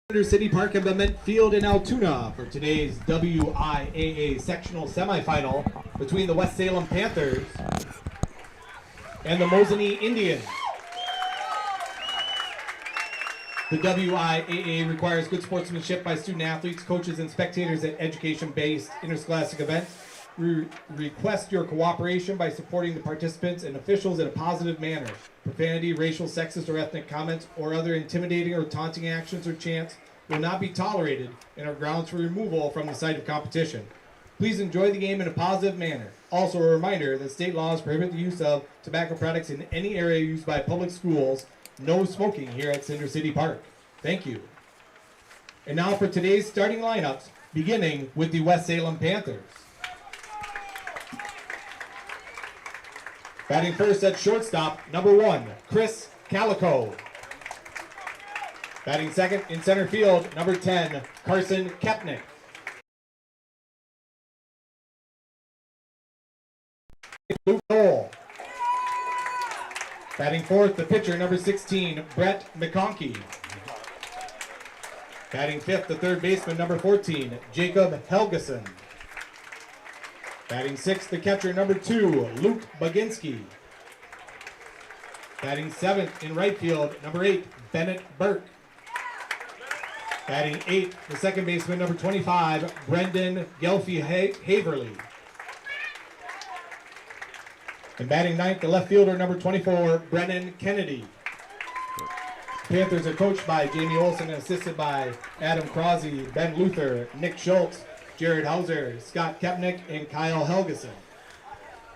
City Park and Bement Field in Altoona for today's WIAA sectional semifinal between the West Salem Panthers and the Mosinee Indians. The WIAA requires good sportsmanship by student athletes, coaches, and spectators at education-based interscholastic events. We request your cooperation by supporting the participants and officials in a positive manner. Profanity, racial, sexist, or ethnic comments, or other intimidating or taunting actions or chants will not be tolerated and are grounds for removal from the site of competition. Please enjoy the game in a positive manner. Also, a reminder that state laws prohibit the use of tobacco products in any area used by public schools. No smoking here at Cinder City Park. Thank you. And now for today's starting lineups, beginning with the West Salem Panthers. Batting first at shortstop, number 1, Chris Calico. Batting second in center field, number 10, Carson Kepnick. Luke Knoll. Batting fourth, the pitcher, number 16, Brett McConkey. Batting fifth, the third baseman, number 14, Jacob Helgeson. Batting sixth, the catcher, number 2, Luke Baginski. Batting seventh in right field, number 8, Bennett Burke. Batting eighth, the second baseman, number 25, Brendan Gelfie-Haverly. And batting ninth, the left fielder, number 24, Brennan Kennedy. Panthers are coached by Jamie Olson and assisted by Adam Crosby, Ben Luther, Nick Schultz, Jared Hauser, Scott Kepnick, and Kyle Helgeson.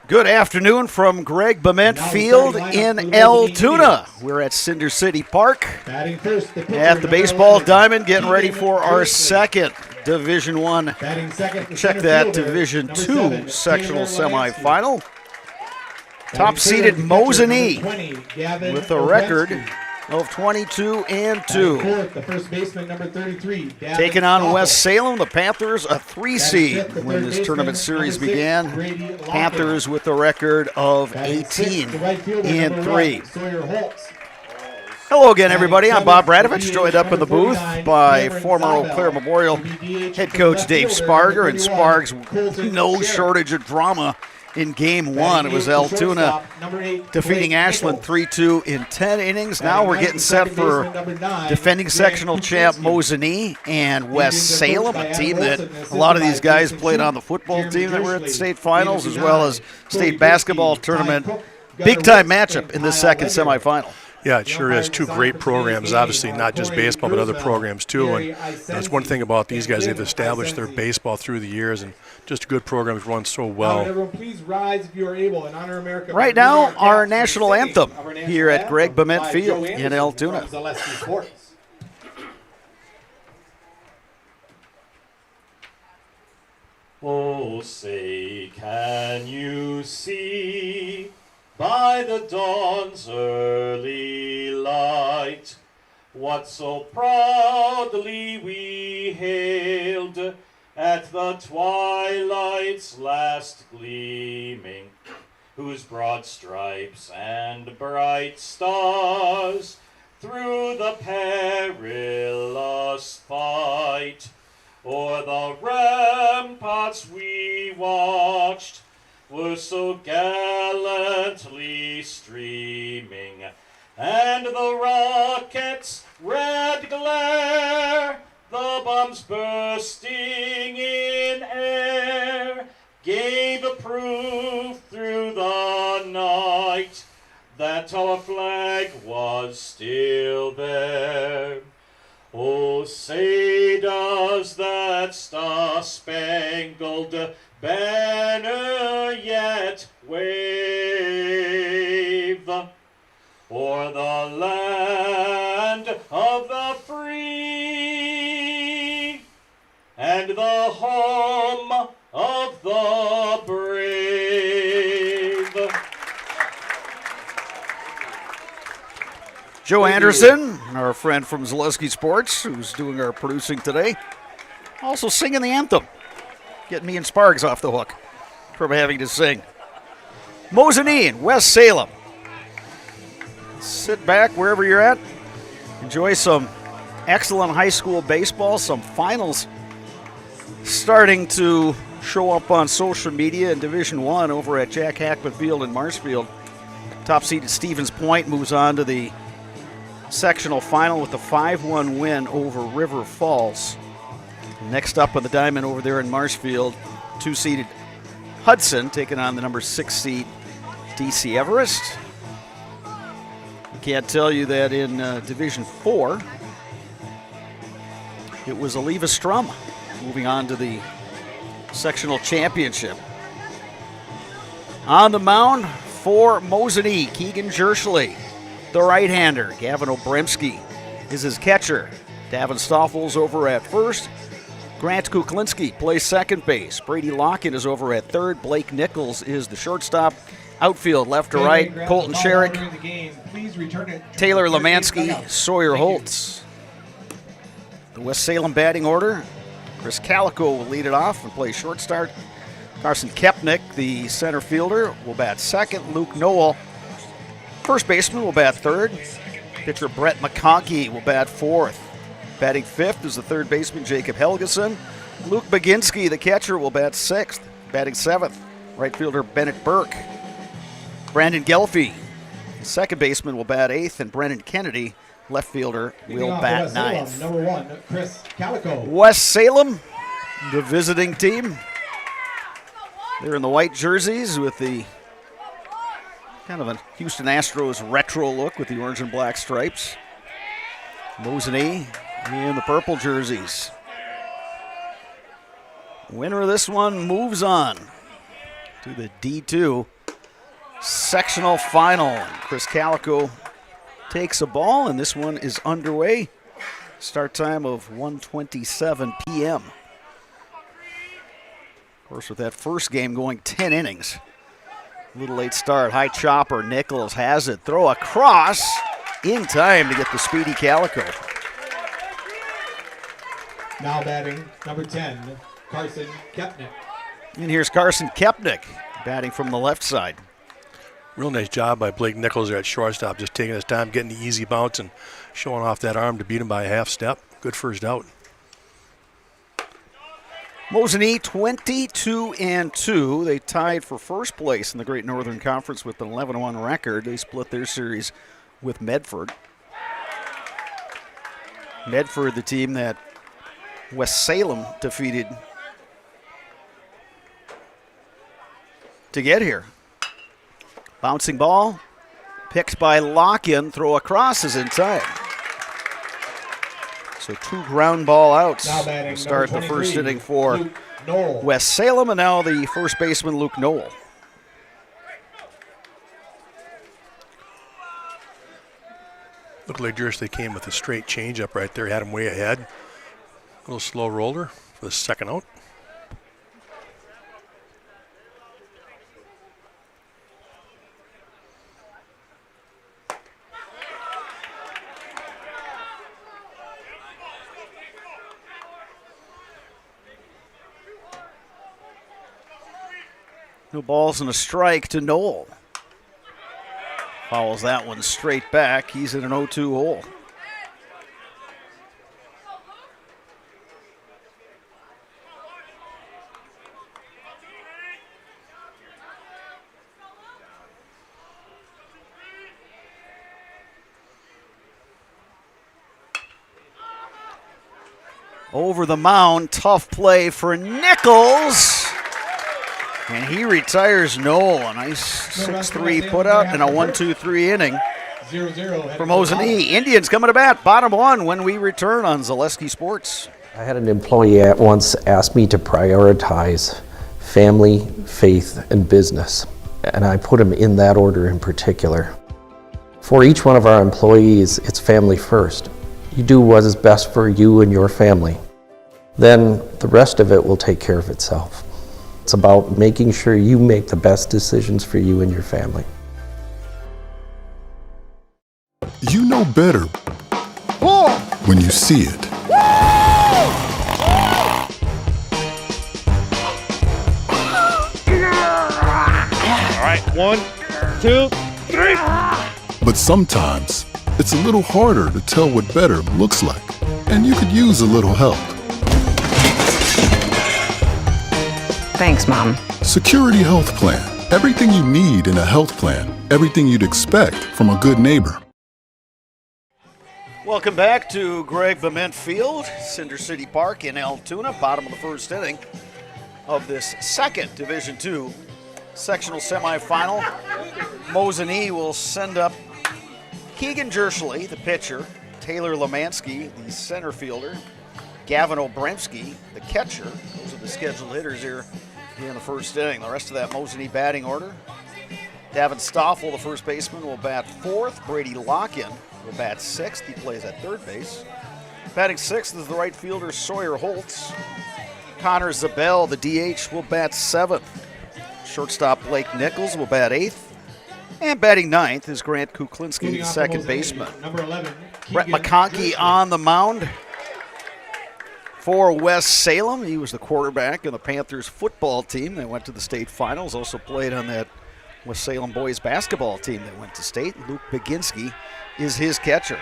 Good afternoon from Greg Bement Field in Altoona. We're at Cinder City Park at the baseball diamond, getting ready for our second Division I. Check that Division II sectional semifinal. Top-seeded Mosinee with a record of 22-2. The first baseman, number 33, taking on West Salem, the Panthers, a 3 seed when this tournament series began. Panthers with a record of 18-3. Hello again, everybody. I'm Bob Radovich, joined up in the booth by former Eau Claire Memorial head coach Dave Sparger, and Spargs, no shortage of drama. In Game 1, it was Altoona defeating Ashland 3-2 in 10 innings. Now we're getting set for defending sectional champ Mosinee and West Salem, a team that a lot of these guys played on the football team that were at the state finals, as well as state basketball tournament. Big-time matchup in this second semifinal. Yeah, it sure is. Two great programs, obviously not just baseball, but other programs too. And that's one thing about these guys. They've established their baseball through the years, and just good programs run so well. Right now, our national anthem here at Greg Bement Field in Altoona. Oh, say, can you see by the dawn's early light what so proudly we hailed at the twilight's last gleaming, whose broad stripes and bright stars through the perilous fight o'er the ramparts we watched were so gallantly streaming, and the rockets' red glare, the bombs bursting in air, gave proof through the night that our flag was still there. Oh, say does that star-spangled banner yet wave o'er the land of the free and the home of the brave? Joe Anderson, our friend from Zaleski Sports, who's doing our producing today, also singing the anthem. Getting me and Spargs off the hook from having to sing. Mosinee and West Salem. Sit back wherever you're at. Enjoy some excellent high school baseball. Some finals starting to show up on social media in Division I over at Jack Hackman Field in Marshfield. Top-seeded Stevens Point moves on to the sectional final with a 5-1 win over River Falls. Next up on the diamond over there in Marshfield, 2-seeded Hudson taking on the number 6 seed DC Everest. I can't tell you that in Division 4, it was Oliva Strum moving on to the sectional championship. On the mound for Mosinee, Keegan Jerschley, the right-hander. Gavin Obremski is his catcher. Davin Stoffels over at first. Grant Kuklinski plays second base. Brady Locken is over at third. Blake Nichols is the shortstop. Outfield, left to right, Colton Sherrick, Taylor Lemansky, Sawyer Holtz. The West Salem batting order, Chris Calico will lead it off and play short start. Carson Kepnick, the center fielder, will bat second. Luke Noel, first baseman, will bat third. Pitcher Brett McConkey will bat fourth. Batting fifth is the third baseman Jacob Helgeson. Luke Baginski, the catcher, will bat sixth. Batting seventh, right fielder Bennett Burke. Brandon Gelfie, the second baseman, will bat eighth, and Brennan Kennedy, left fielder, will bat ninth. Number 1, Chris Calico. West Salem, the visiting team. They're in the white jerseys with the kind of a Houston Astros retro look with the orange and black stripes. Mosinee in the purple jerseys. Winner of this one moves on to the D2 sectional final. Chris Calico takes a ball, and this one is underway. Start time of 1:27 p.m. Of course, with that first game going 10 innings. A little late start. High chopper. Nichols has it. Throw across in time to get the speedy Calico. Now batting, number 10, Carson Kepnick. And here's Carson Kepnick batting from the left side. Real nice job by Blake Nichols there at shortstop, just taking his time, getting the easy bounce and showing off that arm to beat him by a half step. Good first out. Mosinee 22-2. They tied for first place in the Great Northern Conference with an 11-1 record. They split their series with Medford. Medford, the team that West Salem defeated to get here. Bouncing ball, picked by Locken. Throw across is in time. So 2 ground ball outs to start the first inning for West Salem, and now the first baseman, Luke Noel. Looked like Jerschley came with a straight changeup right there, had him way ahead. A little slow roller for the second out. No balls and a strike to Noel. Fouls that one straight back. He's in an 0-2 hole. Over the mound, tough play for Nichols. And he retires Noel. A nice 6-3 put-out and a 1-2-3 inning for Mosinee. Indians coming to bat, bottom one, when we return on Zaleski Sports. I had an employee at once ask me to prioritize family, faith, and business. And I put them in that order in particular. For each one of our employees, it's family first. You do what is best for you and your family. Then the rest of it will take care of itself. It's about making sure you make the best decisions for you and your family. You know better when you see it. All right, 1, 2, 3. But sometimes it's a little harder to tell what better looks like. and you could use a little help. Thanks, Mom. Security Health Plan. Everything you need in a health plan. Everything you'd expect from a good neighbor. Welcome back to Greg Bement Field, Cinder City Park in Altoona, bottom of the first inning of this second Division II sectional semifinal. Mosinee will send up Keegan Jerschley, the pitcher, Taylor Lemansky, the center fielder, Gavin Obremski, the catcher. Those are the scheduled hitters here in the first inning. The rest of that Mosinee batting order. Davin Stoffel, the first baseman, will bat fourth. Brady Locken will bat sixth. He plays at third base. Batting sixth is the right fielder Sawyer Holtz. Connor Zabel, the DH, will bat seventh. Shortstop Blake Nichols will bat eighth. And batting ninth is Grant Kuklinski, the second baseman. Number 11, Brett McConkey on the mound for West Salem. He was the quarterback of the Panthers football team that went to the state finals. Also played on that West Salem boys basketball team that went to state. Luke Baginski is his catcher.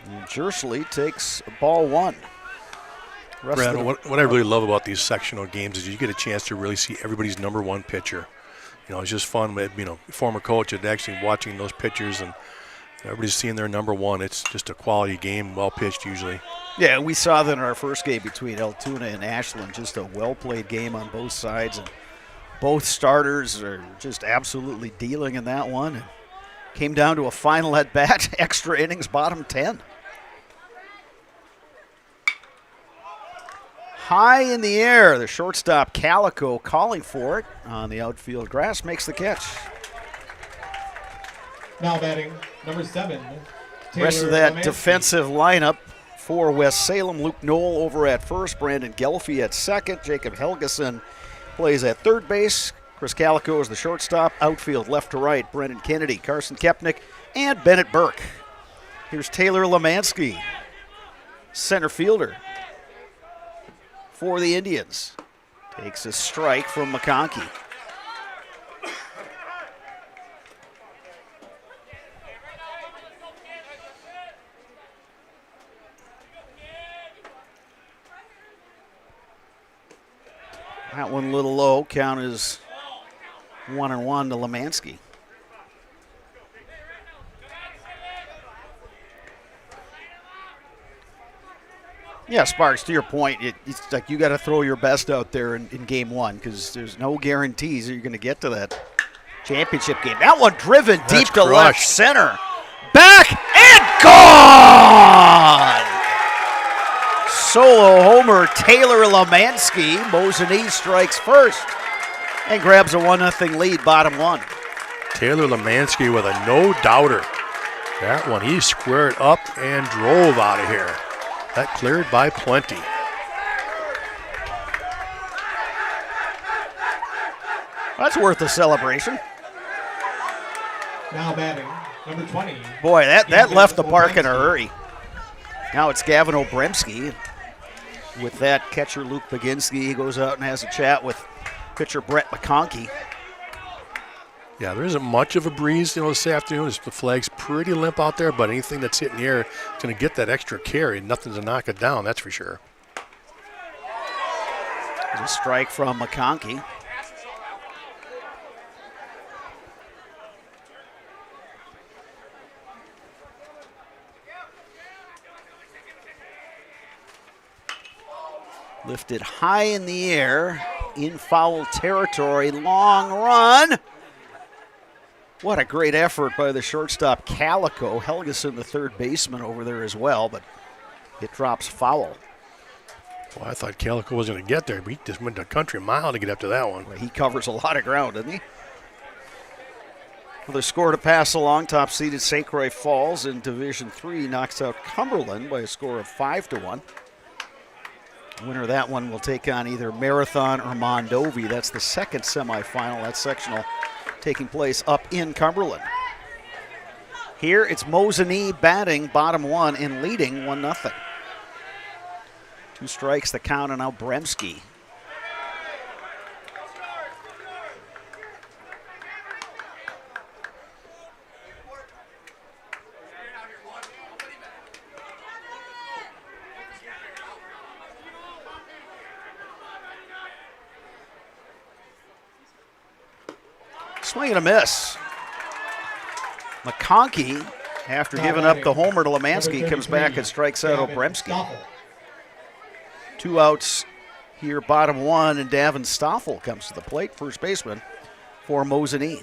And Jerschley takes ball one. Brad, what I really love about these sectional games is you get a chance to really see everybody's number one pitcher. You know, it's just fun with, former coach and actually watching those pitchers and everybody's seeing their number one. It's just a quality game, well pitched usually. Yeah, we saw that in our first game between Altoona and Ashland, just a well-played game on both sides. And both starters are just absolutely dealing in that one. It came down to a final at bat, extra innings, bottom 10. High in the air, the shortstop Calico calling for it on the outfield grass, makes the catch. Now batting, number 7. Rest of that defensive lineup for West Salem. Luke Knoll over at first, Brandon Gelfie at second, Jacob Helgeson plays at third base. Chris Calico is the shortstop. Outfield left to right, Brendan Kennedy, Carson Kepnick, and Bennett Burke. Here's Taylor Lemansky, center fielder for the Indians. Takes a strike from McConkey. That one a little low. Count is 1-1 to Lemansky. Yeah, Sparks, to your point, it's like you got to throw your best out there in game one because there's no guarantees that you're going to get to that championship game. That one driven deep to left center. Back and gone! Solo homer, Taylor Lemansky. Mosinee strikes first and grabs a 1-0 lead, bottom one. Taylor Lemansky with a no-doubter. That one, he squared up and drove out of here. That cleared by plenty. That's worth a celebration. Now batting, number 20. Boy, that left the park in a hurry. Now it's Gavin Obremski. With that, catcher Luke Baginski goes out and has a chat with pitcher Brett McConkey. Yeah, there isn't much of a breeze, this afternoon. The flag's pretty limp out there, but anything that's hitting the air is going to get that extra carry. Nothing to knock it down, that's for sure. There's a strike from McConkey. Lifted high in the air, in foul territory, long run. What a great effort by the shortstop Calico. Helgeson, the third baseman, over there as well, but it drops foul. Well, I thought Calico was going to get there, but he just went a country mile to get up to that one. Well, he covers a lot of ground, doesn't he? Well, they score to pass along. Top-seeded St. Croix Falls in Division III knocks out Cumberland by a score of 5-1. Winner of that one will take on either Marathon or Mondovi. That's the second semifinal. That's sectional taking place up in Cumberland. Here it's Mosinee batting bottom one and leading 1-0. 2 strikes, the count, and now Bremski. Swing and a miss. McConkey, after giving up the homer to Lemansky, comes back and strikes out Obremski. 2 outs here, bottom 1, and Davin Stoffel comes to the plate, first baseman for Mosinee.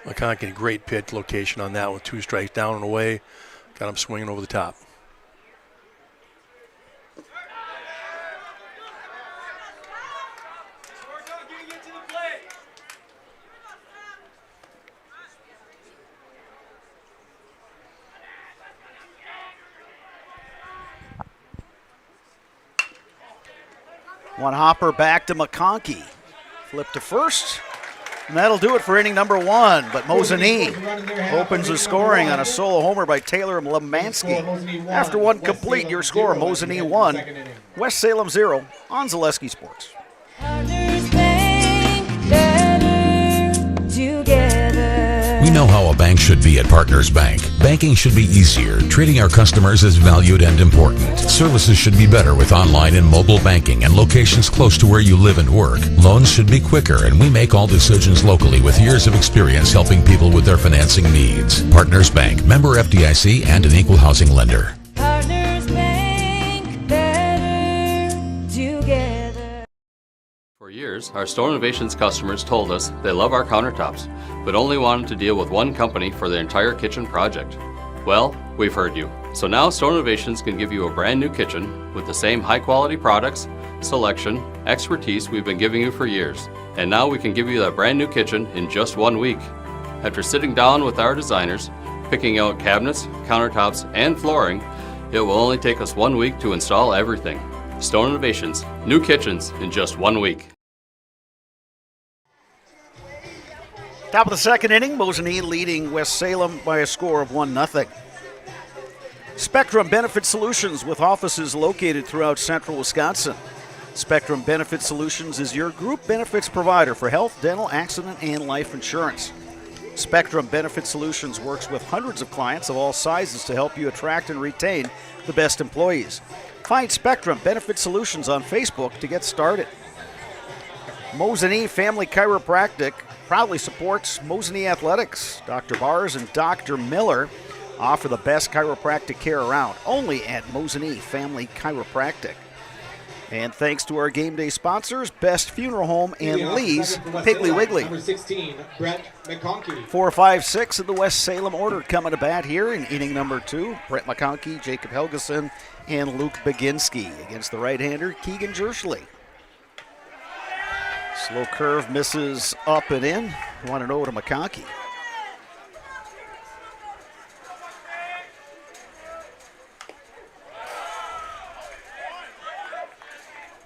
McConkey, great pitch location on that one. 2 strikes down and away. Got him swinging over the top. One hopper back to McConkey. Flip to first. And that'll do it for inning number 1. But Mosinee opens the scoring on a solo homer by Taylor Lemansky. After 1 complete, your score, Mosinee 1, West Salem 0 on Zaleski Sports. We know how a bank should be at Partners Bank. Banking should be easier. Treating our customers as valued and important. Services should be better with online and mobile banking and locations close to where you live and work. Loans should be quicker, and we make all decisions locally with years of experience helping people with their financing needs. Partners Bank, member FDIC, and an equal housing lender. For years, our Store Innovations customers told us they love our countertops, but only wanted to deal with one company for their entire kitchen project. Well, we've heard you. So now Store Innovations can give you a brand new kitchen with the same high quality products, selection, expertise we've been giving you for years. And now we can give you that brand new kitchen in just 1 week. After sitting down with our designers, picking out cabinets, countertops, and flooring, it will only take us 1 week to install everything. Stone Innovations, new kitchens in just 1 week. Top of the second inning, Mosinee leading West Salem by a score of 1-0. Spectrum Benefit Solutions with offices located throughout central Wisconsin. Spectrum Benefit Solutions is your group benefits provider for health, dental, accident, and life insurance. Spectrum Benefit Solutions works with hundreds of clients of all sizes to help you attract and retain the best employees. Find Spectrum Benefit Solutions on Facebook to get started. Mosinee Family Chiropractic proudly supports Mosinee Athletics. Dr. Bars and Dr. Miller offer the best chiropractic care around, only at Mosinee Family Chiropractic. And thanks to our game day sponsors, Best Funeral Home and Lee's Piggly Wiggly. Number 16, Brett McConkey. 4, 5, 6 of the West Salem order coming to bat here in inning number 2. Brett McConkey, Jacob Helgeson, and Luke Baginski against the right-hander, Keegan Jerschley. Slow curve misses up and in. 1-0 to McConkey.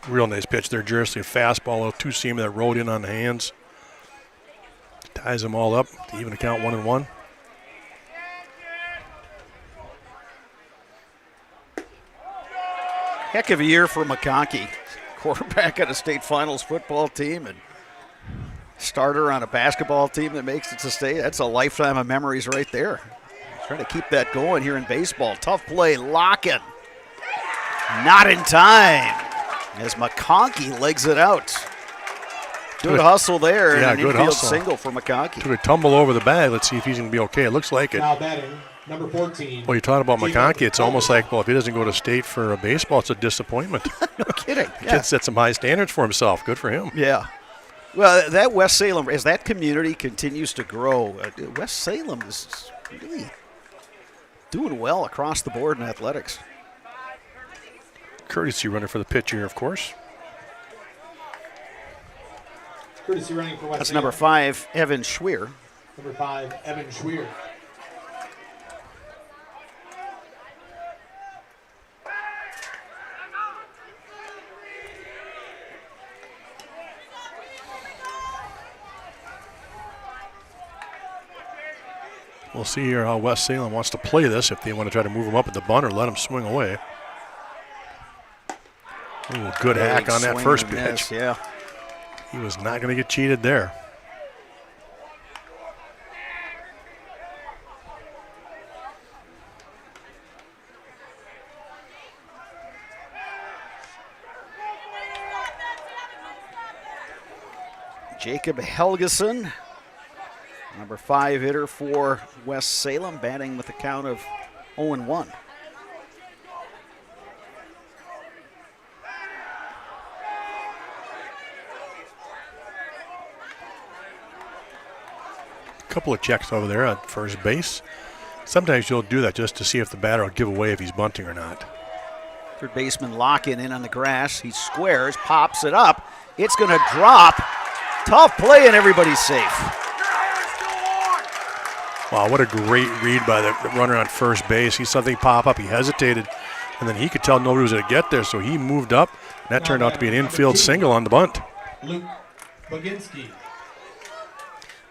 Real nice pitch there, Jersley. Fastball, a 2-seamer that rode in on the hands. Ties them all up to even the count 1-1. Heck of a year for McConkey. Quarterback on a state finals football team and starter on a basketball team that makes it to state. That's a lifetime of memories right there. Trying to keep that going here in baseball. Tough play, Locken. Not in time as McConkey legs it out. Good hustle there. Yeah, and an good infield hustle. single for McConkey. Took a tumble over the bag. Let's see if he's going to be okay. It looks like it. Now batting, number 14. Well, you talk about McConkey. It's almost like, well, if he doesn't go to state for baseball, it's a disappointment. No kidding. The kid set some high standards for himself. Good for him. Yeah. Well, that West Salem, as that community continues to grow, West Salem is really doing well across the board in athletics. Courtesy runner for the pitcher, of course. Courtesy running for West That's Salem. number 5, Evan Schweer. Number 5, Evan Schweer. We'll see here how West Salem wants to play this, if they want to try to move him up at the bunt or let him swing away. Ooh, good hack on that first pitch. Miss, yeah. He was not going to get cheated there. Jacob Helgeson Number 5 hitter for West Salem, batting with a count of 0-1. Couple of checks over there at first base. Sometimes you'll do that just to see if the batter will give away if he's bunting or not. Third baseman Locken in on the grass. He squares, pops it up. It's going to drop. Tough play, and everybody's safe. Wow, what a great read by the runner on first base. He saw something pop up. He hesitated, and then he could tell nobody was going to get there, so he moved up, and that turned out to be an infield single on the bunt. Luke Baginski.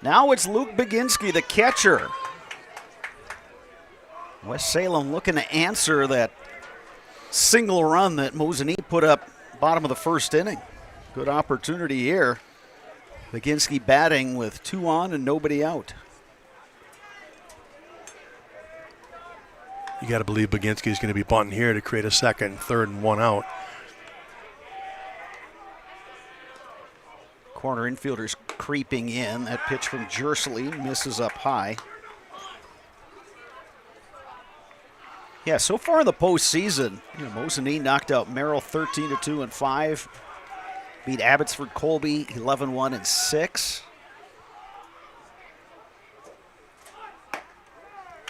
Now it's Luke Baginski, the catcher. West Salem looking to answer that single run that Mosinee put up bottom of the first inning. Good opportunity here. Baginski batting with 2 on and nobody out. You got to believe Baginski is going to be bunting here to create a second, third, and 1 out. Corner infielders creeping in. That pitch from Jersley misses up high. Yeah, so far in the postseason, Mosinee knocked out Merrill 13-2 and 5. Beat Abbotsford Colby 11-1 and 6.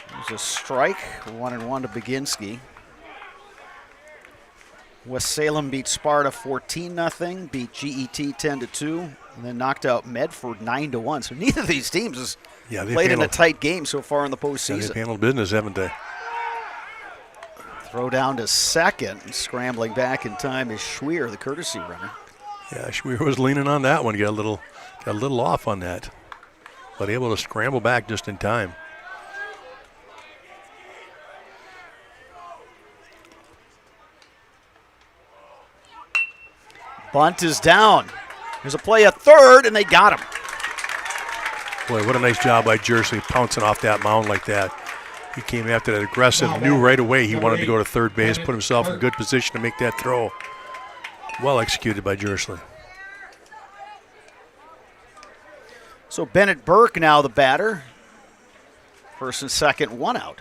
There's a strike, 1-1 to Baginski. West Salem beat Sparta 14-0, beat GET 10-2, and then knocked out Medford 9-1. So neither of these teams has played in a tight game so far in the postseason. Yeah, they've handled business, haven't they? Throw down to second, and scrambling back in time is Schweer, the courtesy runner. Yeah, Schweer was leaning on that one. Got a little off on that, but able to scramble back just in time. Bunt is down. There's a play at third, and they got him. Boy, what a nice job by Jersley pouncing off that mound like that. He came after that aggressive, knew right away he wanted to go to third base, put himself in good position to make that throw. Well executed by Jersley. So Bennett Burke now the batter. First and second, 1 out.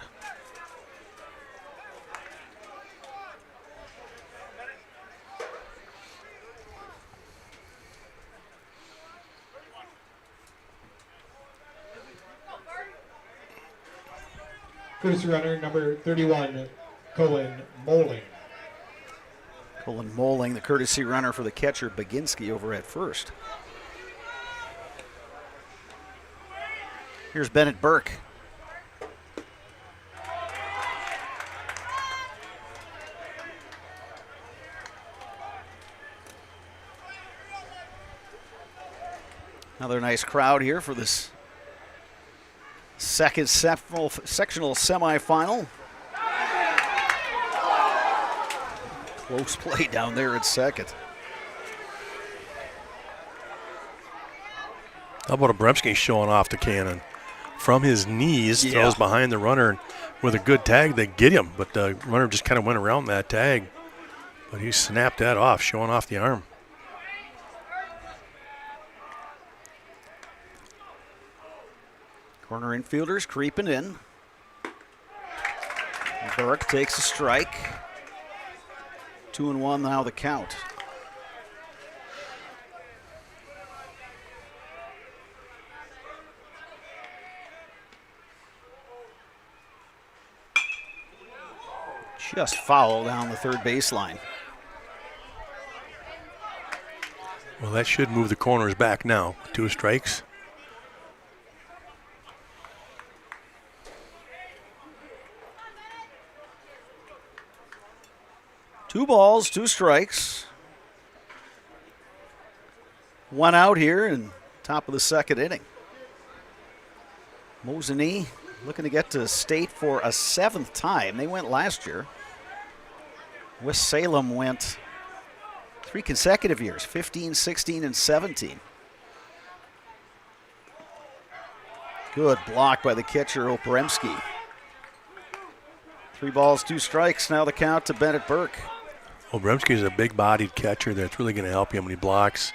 Courtesy runner number 31, Colin Moling. Colin Moling, the courtesy runner for the catcher Baginski over at first. Here's Bennett Burke. Another nice crowd here for this second sectional semifinal. Close play down there at second. How about Obremski showing off the cannon? From his knees, throws behind the runner, and with a good tag, they get him. But the runner just kind of went around that tag. But he snapped that off, showing off the arm. Corner infielders creeping in. Burke takes a strike. 2-1 now the count. Just foul down the third baseline. Well, that should move the corners back now. 2 strikes. Two balls, 2 strikes. 1 out here in top of the second inning. Mosinee looking to get to state for a 7th time. They went last year. West Salem went 3 consecutive years, 15, 16, and 17. Good block by the catcher, Opremski. 3 balls, 2 strikes. Now the count to Bennett Burke. Obremski is a big-bodied catcher that's really going to help him when he blocks.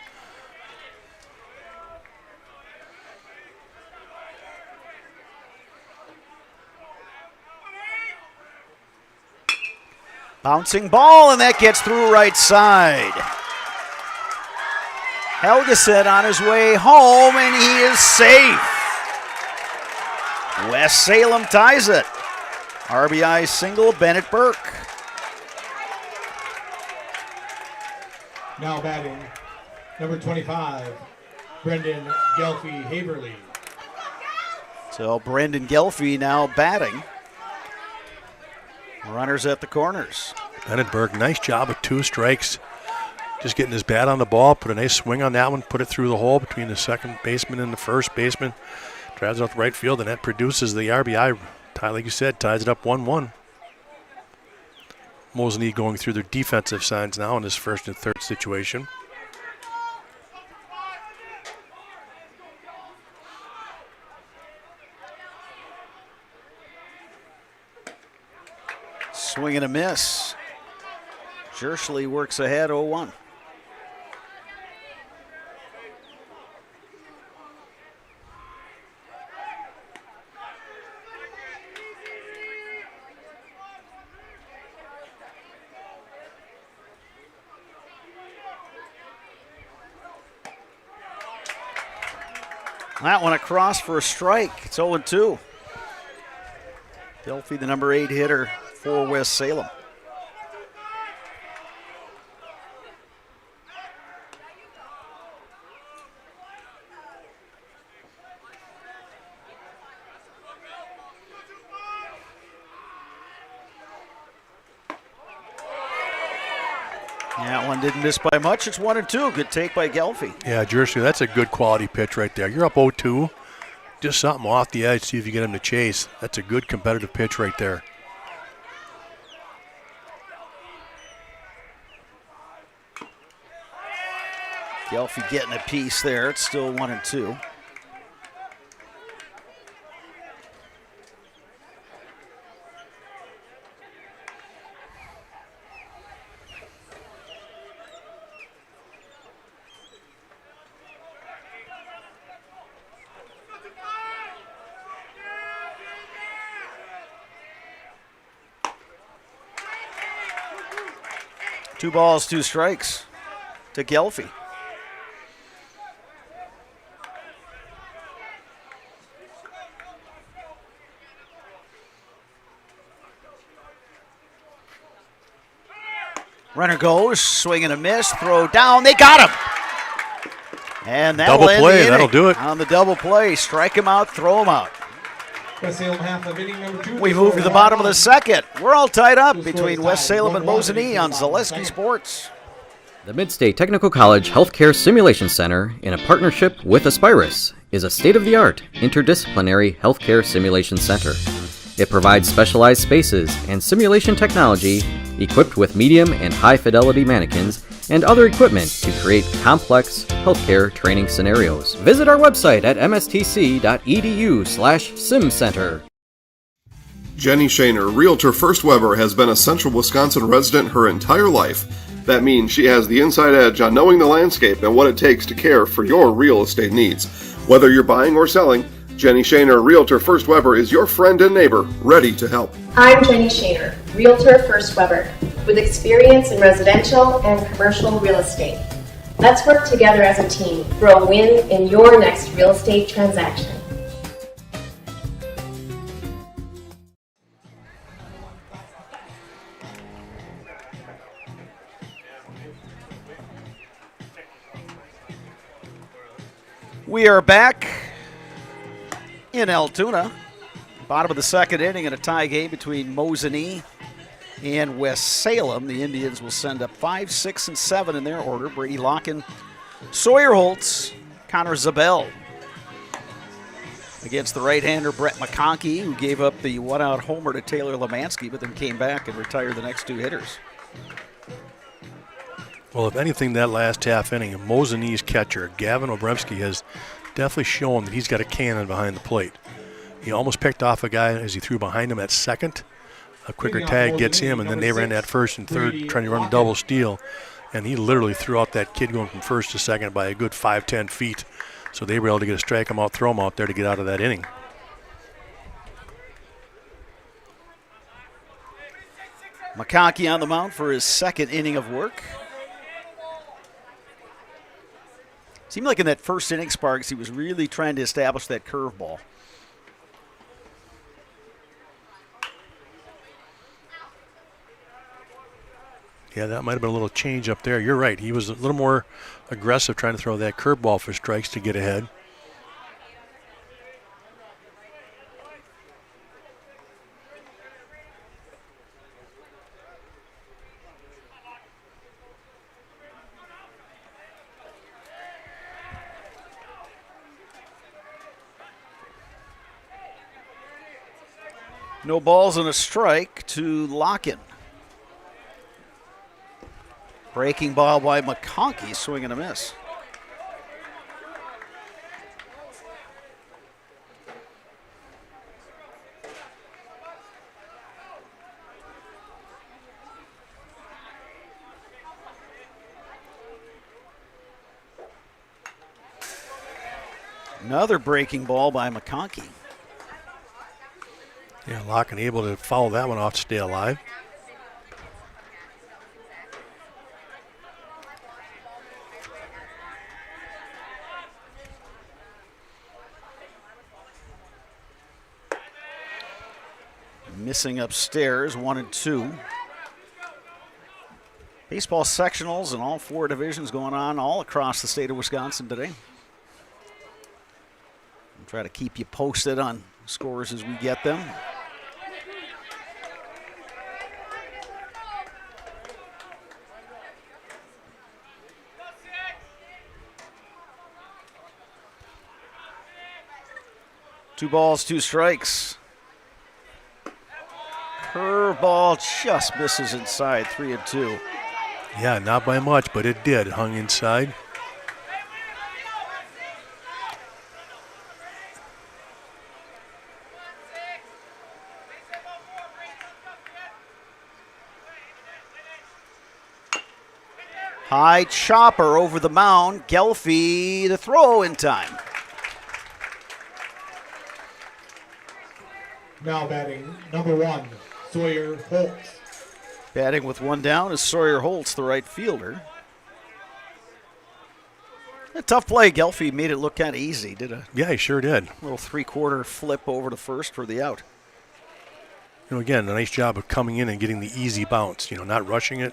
Bouncing ball, and that gets through right side. Helgeson on his way home, and he is safe. West Salem ties it. RBI single, Bennett Burke. Now batting, number 25, Brendan Gelfie Haverly. So Brendan Gelfie now batting. Runners at the corners. Bennett Burke, nice job with 2 strikes. Just getting his bat on the ball, put a nice swing on that one, put it through the hole between the second baseman and the first baseman. Drives out the right field, and that produces the RBI. Like you said, ties it up 1-1. Mosinee going through their defensive signs now in this first and third situation. Swing and a miss. Jerschley works ahead 0-1. That one across for a strike. It's 0-2. Gelfie, the number 8 hitter for West Salem. That one didn't miss by much. It's 1-2. Good take by Gelfie. Yeah, Jersey, that's a good quality pitch right there. You're up 0-2. Just something off the edge, see if you get him to chase. That's a good competitive pitch right there. Gelfie getting a piece there. It's still 1-2. Two balls, 2 strikes to Gelfie. Runner goes, swing and a miss, throw down, they got him. And that'll double end play, the inning. that'll do it. On the double play, strike him out, throw him out. West Salem half of inning number 2. We move to the bottom of the second. We're all tied up between West Salem and Mosinee on Zaleski Sports. The Midstate Technical College Healthcare Simulation Center, in a partnership with Aspirus, is a state-of-the-art interdisciplinary healthcare simulation center. It provides specialized spaces and simulation technology equipped with medium and high-fidelity mannequins and other equipment to create complex healthcare training scenarios. Visit our website at mstc.edu/simcenter. Jenny Shaner, Realtor First Weber, has been a Central Wisconsin resident her entire life. That means she has the inside edge on knowing the landscape and what it takes to care for your real estate needs. Whether you're buying or selling, Jenny Shaner, Realtor First Weber, is your friend and neighbor, ready to help. I'm Jenny Shaner, Realtor First Weber, with experience in residential and commercial real estate. Let's work together as a team for a win in your next real estate transaction. We are back in Altoona. Bottom of the second inning in a tie game between Mosinee and West Salem. The Indians will send up 5, 6, and 7 in their order. Brady Locken, Sawyer Holtz, Connor Zabel against the right-hander Brett McConkey, who gave up the one-out homer to Taylor Lemansky, but then came back and retired the next 2 hitters. Well, if anything, that last half inning, Mosinee's catcher, Gavin Obremski, has definitely shown that he's got a cannon behind the plate. He almost picked off a guy as he threw behind him at second. A quicker tag gets him, and then they ran that first and third, trying to run a double steal. And he literally threw out that kid going from first to second by a good 5-10 feet. So they were able to get a strike him out, throw him out there to get out of that inning. McConkey on the mound for his second inning of work. Seemed like in that first inning, Sparks, he was really trying to establish that curveball. Yeah, that might have been a little change up there. You're right. He was a little more aggressive trying to throw that curveball for strikes to get ahead. No balls and a strike to Locken. Breaking ball by McConkey, swing and a miss. Another breaking ball by McConkey. Yeah, Locken able to foul that one off to stay alive. Missing upstairs, 1 and 2. Baseball sectionals in all 4 divisions going on all across the state of Wisconsin today. I'll try to keep you posted on scores as we get them. Two balls, 2 strikes. Curveball just misses inside, 3 and 2. Yeah, not by much, but it did. Hung inside. High chopper over the mound. Gelfie the throw in time. Now batting, number 1, Sawyer Holtz. Batting with 1 down is Sawyer Holtz, the right fielder. A tough play. Gelfie made it look kind of easy. Yeah, he sure did. Little 3/4 flip over to first for the out. You know, again, a nice job of coming in and getting the easy bounce. You know, not rushing it.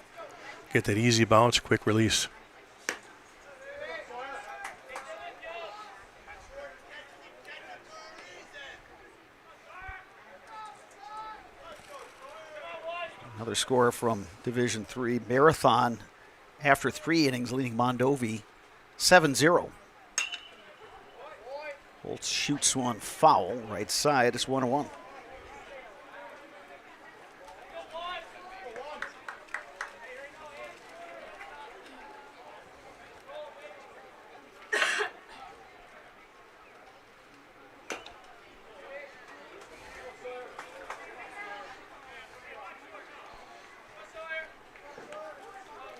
Get that easy bounce, quick release. Another score from Division III. Marathon, after 3 innings, leading Mondovi 7-0. Holtz shoots one foul, right side. It's 1-1.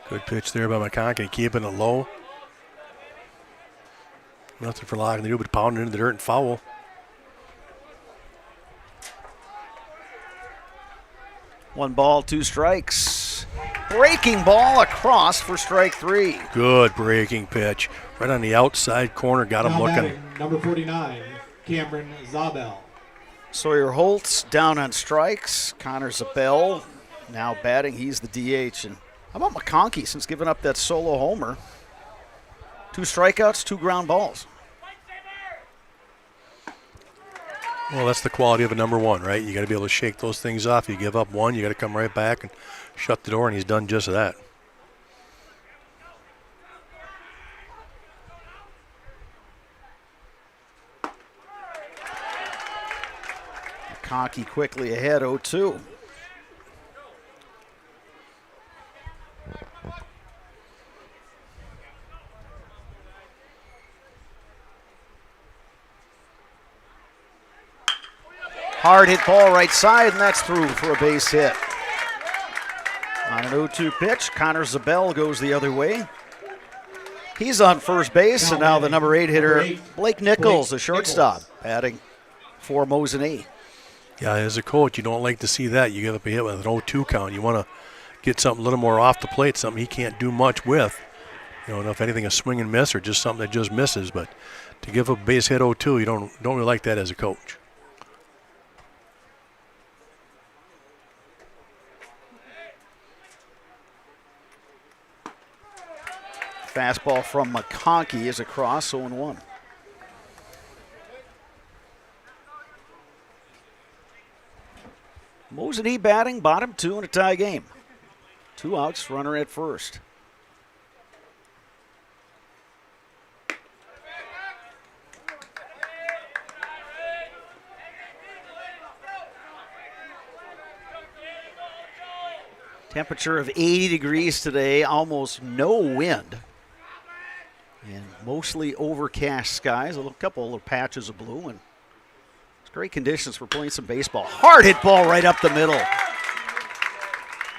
Good pitch there by McConkey, keeping it low. Nothing for Locken to do but pound it into the dirt and foul. One ball, 2 strikes. Breaking ball across for strike 3. Good breaking pitch. Right on the outside corner, got him Now looking. batting, number 49, Cameron Zabel. Sawyer Holtz down on strikes. Connor Zabel now batting. He's the DH. And how about McConkey since giving up that solo homer? 2 strikeouts, 2 ground balls. Well, that's the quality of a number 1, right? You got to be able to shake those things off. You give up 1, you got to come right back and shut the door, and he's done just that. McConkey quickly ahead, 0-2. Hard hit ball right side, and that's through for a base hit. On an 0-2 pitch, Connor Zabel goes the other way. He's on first base, and now the number 8 hitter, Blake Nichols, the shortstop, batting for Mosinee. Yeah, as a coach, you don't like to see that. You give up a hit with an 0-2 count. You want to get something a little more off the plate, something he can't do much with. You know, if anything, a swing and miss or just something that just misses. But to give up a base hit 0-2, you don't really like that as a coach. Fastball from McConkey is across, 0-1. Mosinee batting, bottom 2 in a tie game. 2 outs, runner at first. Temperature of 80 degrees today, almost no wind. And mostly overcast skies, a couple little patches of blue, and it's great conditions for playing some baseball. Hard hit ball right up the middle.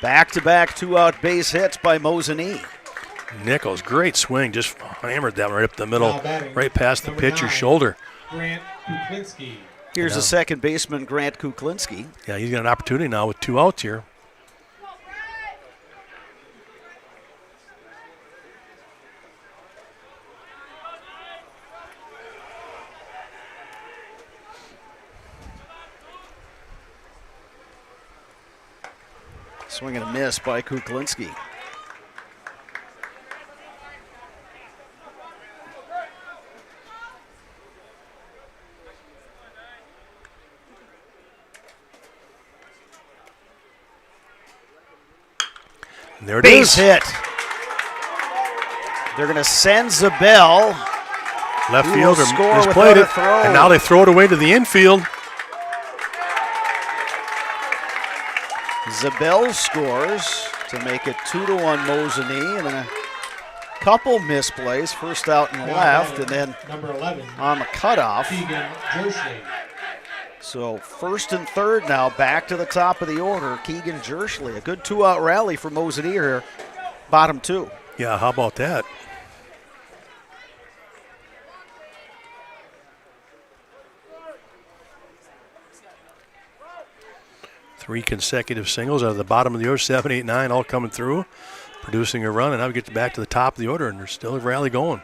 Back-to-back 2-out base hits by Mosinee. Nichols, great swing, just hammered that one right up the middle, right past the pitcher's shoulder. Grant Kuklinski. Here's the second baseman, Grant Kuklinski. Yeah, he's got an opportunity now with 2 outs here. Swing and a miss by Kuklinski. And there it Base is. hit. They're going to send Zabel. Left Who will fielder score has without played a it, throw. and now they throw it away to the infield. Zabel scores to make it 2-1 Mosinee, and then a couple misplays. First out and left, and then number 11 on the cutoff. Keegan Jersley. So first and third now, back to the top of the order. Keegan Jersley, a good 2-out rally for Mosinee here, bottom 2. Yeah, how about that? Three consecutive singles out of the bottom of the order, 7, 8, 9, all coming through, producing a run, and now we get back to the top of the order, and there's still a rally going.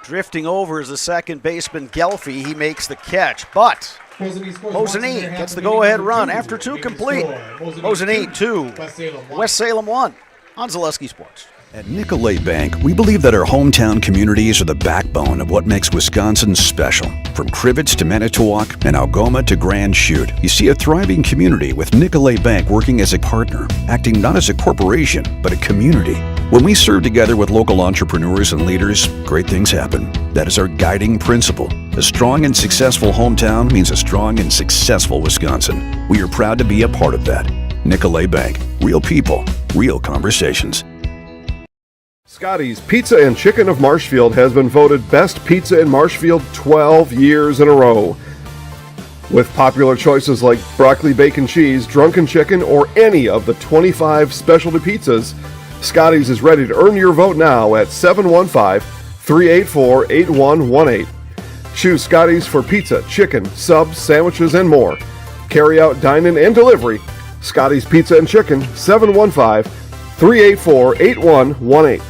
Drifting over is the second baseman, Gelfie. He makes the catch, but Mosinee gets the go-ahead run after 2 complete. Mosinee 2, West Salem 1 on Zaleski Sports. At Nicolet Bank, we believe that our hometown communities are the backbone of what makes Wisconsin special. From Crivets to Manitowoc and Algoma to Grand Chute, you see a thriving community with Nicolet Bank working as a partner, acting not as a corporation, but a community. When we serve together with local entrepreneurs and leaders, great things happen. That is our guiding principle. A strong and successful hometown means a strong and successful Wisconsin. We are proud to be a part of that. Nicolet Bank. Real people, real conversations. Scotty's Pizza and Chicken of Marshfield has been voted Best Pizza in Marshfield 12 years in a row. With popular choices like broccoli bacon cheese, drunken chicken, or any of the 25 specialty pizzas, Scotty's is ready to earn your vote now at 715-384-8118. Choose Scotty's for pizza, chicken, subs, sandwiches, and more. Carry out, dine-in, and delivery. Scotty's Pizza and Chicken, 715-384-8118.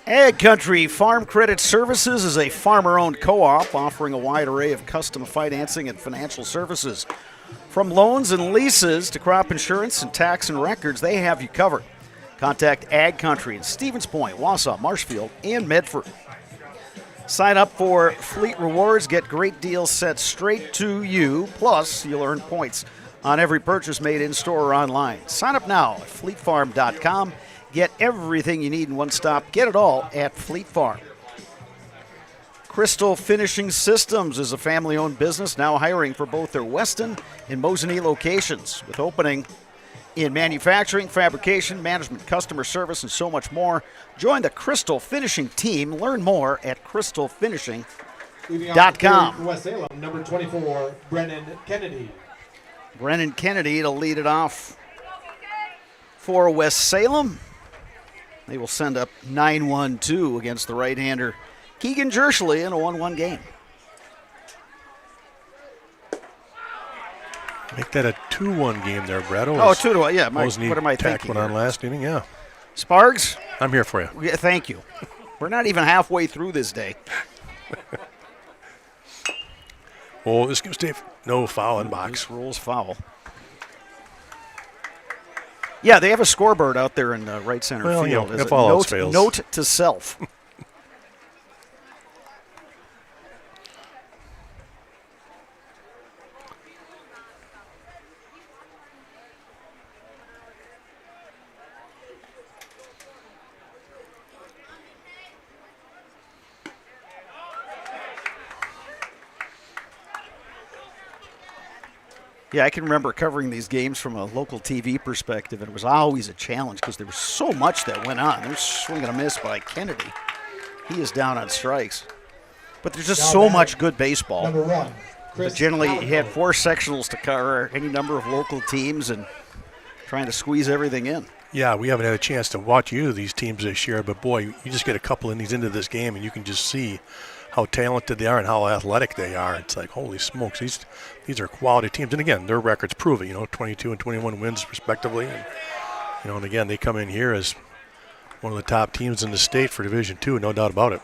Ag Country Farm Credit Services is a farmer-owned co-op offering a wide array of custom financing and financial services. From loans and leases to crop insurance and tax and records, they have you covered. Contact Ag Country in Stevens Point, Wausau, Marshfield, and Medford. Sign up for Fleet Rewards, get great deals sent straight to you, plus you'll earn points on every purchase made in-store or online. Sign up now at fleetfarm.com. Get everything you need in one stop. Get it all at Fleet Farm. Crystal Finishing Systems is a family-owned business now hiring for both their Weston and Mosinee locations, with opening in manufacturing, fabrication, management, customer service, and so much more. Join the Crystal Finishing team. Learn more at crystalfinishing.com. West Salem, number 24, Brennan Kennedy. Brennan Kennedy to lead it off. for West Salem. They will send up 9-1-2 against the right-hander Keegan Jerschley in a 1-1 game. Make that a 2-1 game there, Brad. Oh, 2-1, yeah. Mosinee What am I tacked thinking one on here? last inning, yeah. Spargs? I'm here for you. Yeah, thank you. We're not even halfway through this day. Oh, this gives Dave no foul in box. This rules foul. Yeah, they have a scoreboard out there in right center Well, field. you know, as if a all else fails. note to self. Yeah, I can remember covering these games from a local TV perspective, and it was always a challenge because there was so much that went on. There's swing and a miss by Kennedy. He is down on strikes. But there's just so much good baseball. Number 1, But generally, he had 4 sectionals to cover any number of local teams and trying to squeeze everything in. Yeah, we haven't had a chance to watch either of these teams this year, but boy, you just get a couple innings into this game, and you can just see how talented they are and how athletic they are. It's like, holy smokes, these are quality teams. And again, their records prove it, 22 and 21 wins respectively. And, and again, they come in here as one of the top teams in the state for Division II, no doubt about it.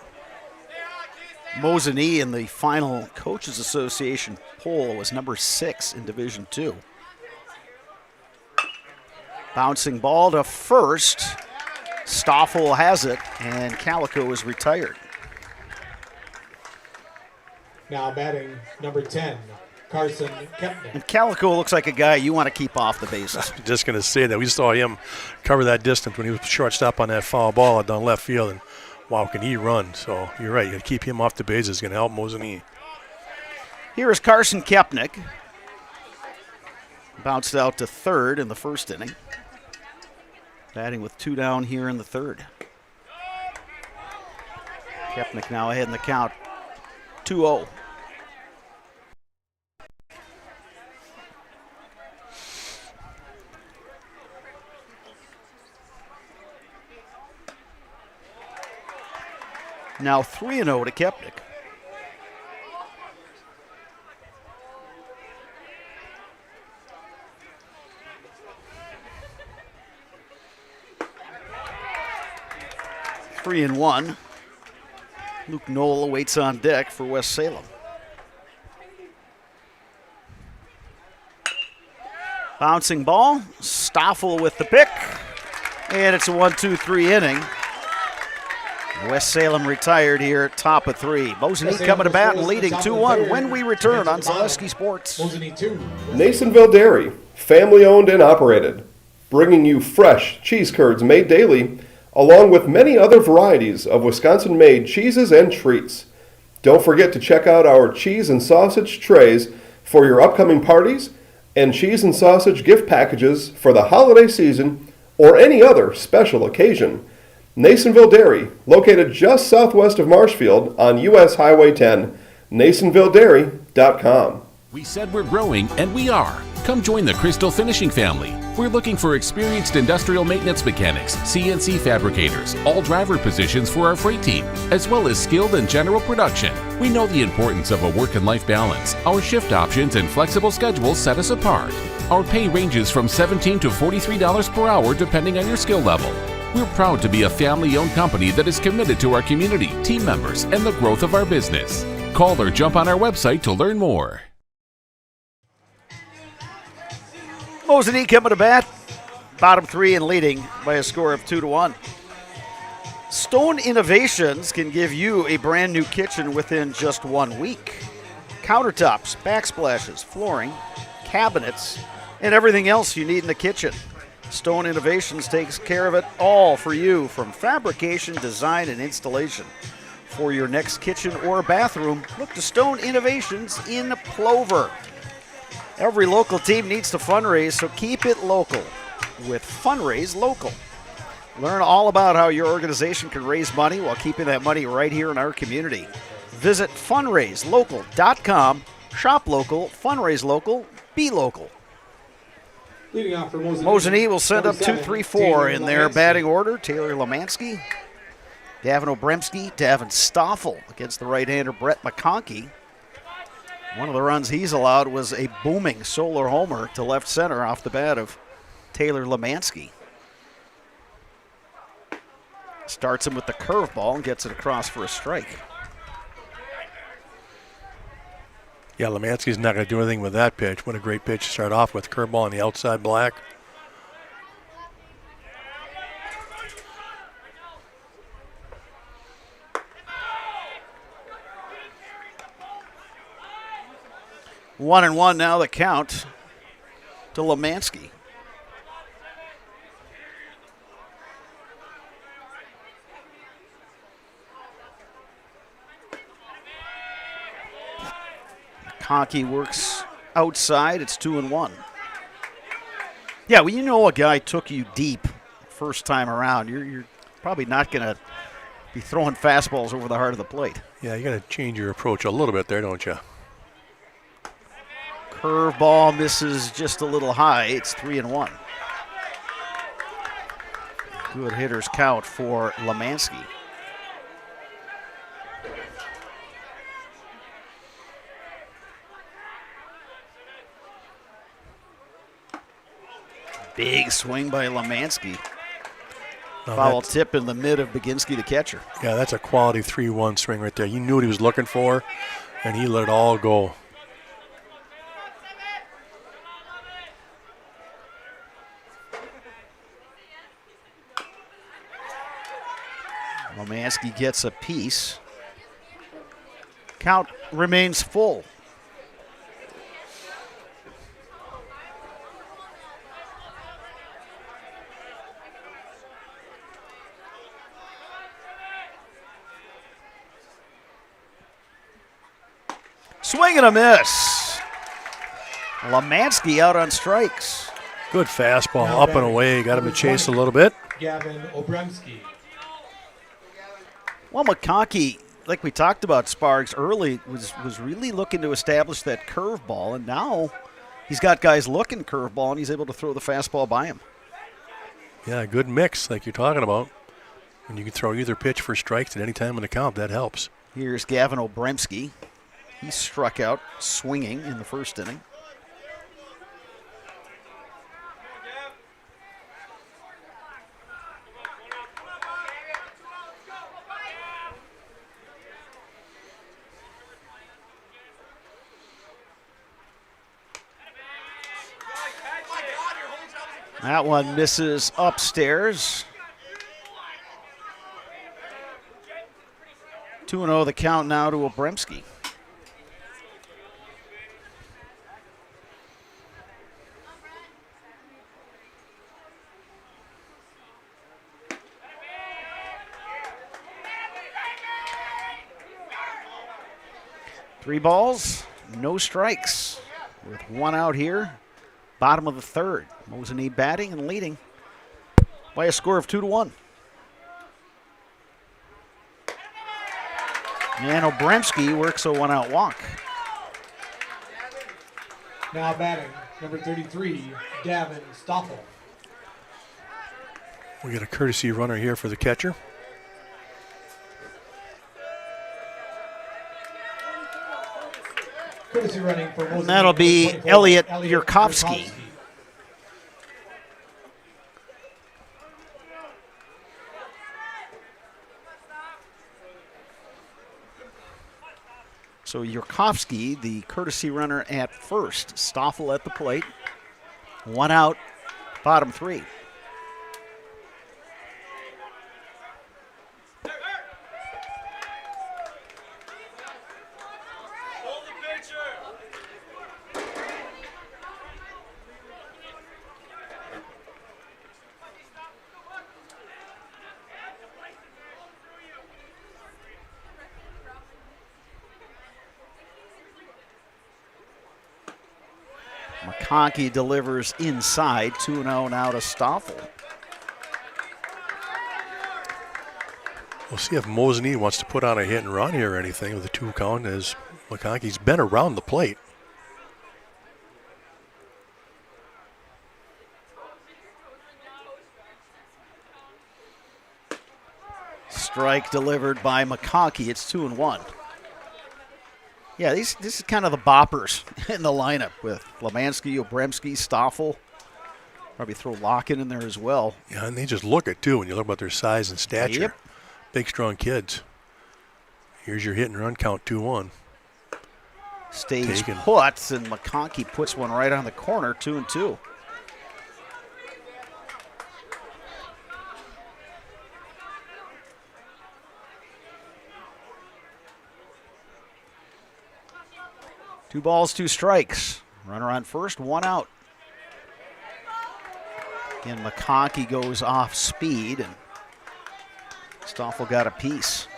Mosinee in the final Coaches Association poll was number 6 in Division II. Bouncing ball to first. Stoffel has it, and Calico is retired. Now batting number 10, Carson Kepner. And Calico looks like a guy you want to keep off the bases. Just going to say that. We saw him cover that distance when he was shortstop on that foul ball down left field, and wow, can he run. So you're right. You got to keep him off the bases. It's going to help Mosinee. Here is Carson Kepnick. Bounced out to third in the first inning. Batting with 2 down here in the third. Kepnick now ahead in the count, 2-0. Now 3-0 to Kepnick. Three and 1. Luke Knoll waits on deck for West Salem. Bouncing ball. Stoffel with the pick. And it's a 1-2-3 inning. West Salem retired here at top of 3. Mosinee coming to bat and leading 2-1 when we return on Zaleski Sports. Nasonville Dairy, family owned and operated, bringing you fresh cheese curds made daily, along with many other varieties of Wisconsin-made cheeses and treats. Don't forget to check out our cheese and sausage trays for your upcoming parties and cheese and sausage gift packages for the holiday season or any other special occasion. Nasonville Dairy, located just southwest of Marshfield on U.S. Highway 10, NasonvilleDairy.com. We said we're growing, and we are. Come join the Crystal Finishing family. We're looking for experienced industrial maintenance mechanics, CNC fabricators, all driver positions for our freight team, as well as skilled and general production. We know the importance of a work and life balance. Our shift options and flexible schedules set us apart. Our pay ranges from $17 to $43 per hour depending on your skill level. We're proud to be a family-owned company that is committed to our community, team members, and the growth of our business. Call or jump on our website to learn more. Mosinee coming to bat. Bottom 3 and leading by a score of 2-1. Stone Innovations can give you a brand new kitchen within just 1 week. Countertops, backsplashes, flooring, cabinets, and everything else you need in the kitchen. Stone Innovations takes care of it all for you, from fabrication, design, and installation. For your next kitchen or bathroom, look to Stone Innovations in Plover. Every local team needs to fundraise, so keep it local with Fundraise Local. Learn all about how your organization can raise money while keeping that money right here in our community. Visit fundraiselocal.com. Shop local, fundraise local, be local. Leading off for Mosinee. Mosinee will send up number 2, 3, 7, 4 Taylor in their Lemansky. batting order. Taylor Lemansky, Gavin Obremski, Davin Stoffel against the right-hander Brett McConkey. One of the runs he's allowed was a booming solar homer to left center off the bat of Taylor Lemansky. Starts him with the curveball and gets it across for a strike. Yeah, Lemansky's not going to do anything with that pitch. What a great pitch to start off with. Curveball on the outside black. 1-1 now the count to Lemansky. McConkey works outside. It's 2-1. Yeah, when you know a guy took you deep first time around, you're probably not going to be throwing fastballs over the heart of the plate. Yeah, you got to change your approach a little bit there, don't you? Curveball misses just a little high. It's 3-1. Good hitters count for Lemansky. Big swing by Lemansky. Foul tip in the mid of Baginski, the catcher. Yeah, that's a quality 3-1 swing right there. You knew what he was looking for, and he let it all go. Lemansky gets a piece. Count remains full. Swing and a miss. Lemansky out on strikes. Good fastball, up and away. Got him to chase a little bit. Gavin Obremski. Well, McConkey, like we talked about, Sparks, early was really looking to establish that curveball, and now he's got guys looking curveball, and he's able to throw the fastball by him. Yeah, good mix like you're talking about. When you can throw either pitch for strikes at any time in the count, that helps. Here's Gavin Obremski. He struck out swinging in the first inning. That one misses upstairs. 2-0 the count now to Obremski. Three balls, no strikes. With one out here, bottom of the third. Mosinee batting and leading by a score of 2-1. And Obremski works a one-out walk. Now batting, number 33, Davin Stoffel. We got a courtesy runner here for the catcher. Courtesy running for Mosinee. And that'll be Elliot Yurkovsky. So Yurkovsky, the courtesy runner at first. Stoffel at the plate. One out, bottom three. McConkey delivers inside, 2-0 now to Stoffel. We'll see if Mosinee wants to put on a hit and run here or anything with the 2 count, as McConkey's been around the plate. strike delivered by McConkey. It's 2-1. Yeah, this is kind of the boppers in the lineup with Lemansky, Obremski, Stoffel. Probably throw Locken in there as well. Yeah, and they just look it, too, when you look about their size and stature. Yep. Big, strong kids. Here's your hit and run count, 2-1. Stays put, and McConkey puts one right on the corner, 2-2. Two balls, two strikes. Runner on first, one out. Again, McConkey goes off speed, and Stoffel got a piece.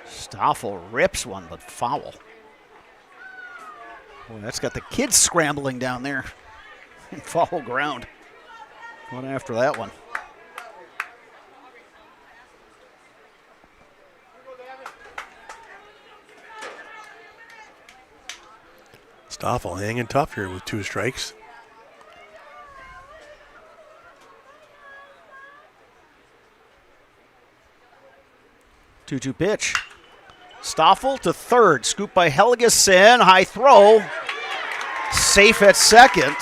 Stoffel rips one, but foul. Boy, that's got the kids scrambling down there in foul ground. Going after that one. Stoffel hanging tough here with 2 strikes. Two-two pitch. Stoffel to third. Scoop by Helgeson. High throw. Safe at second.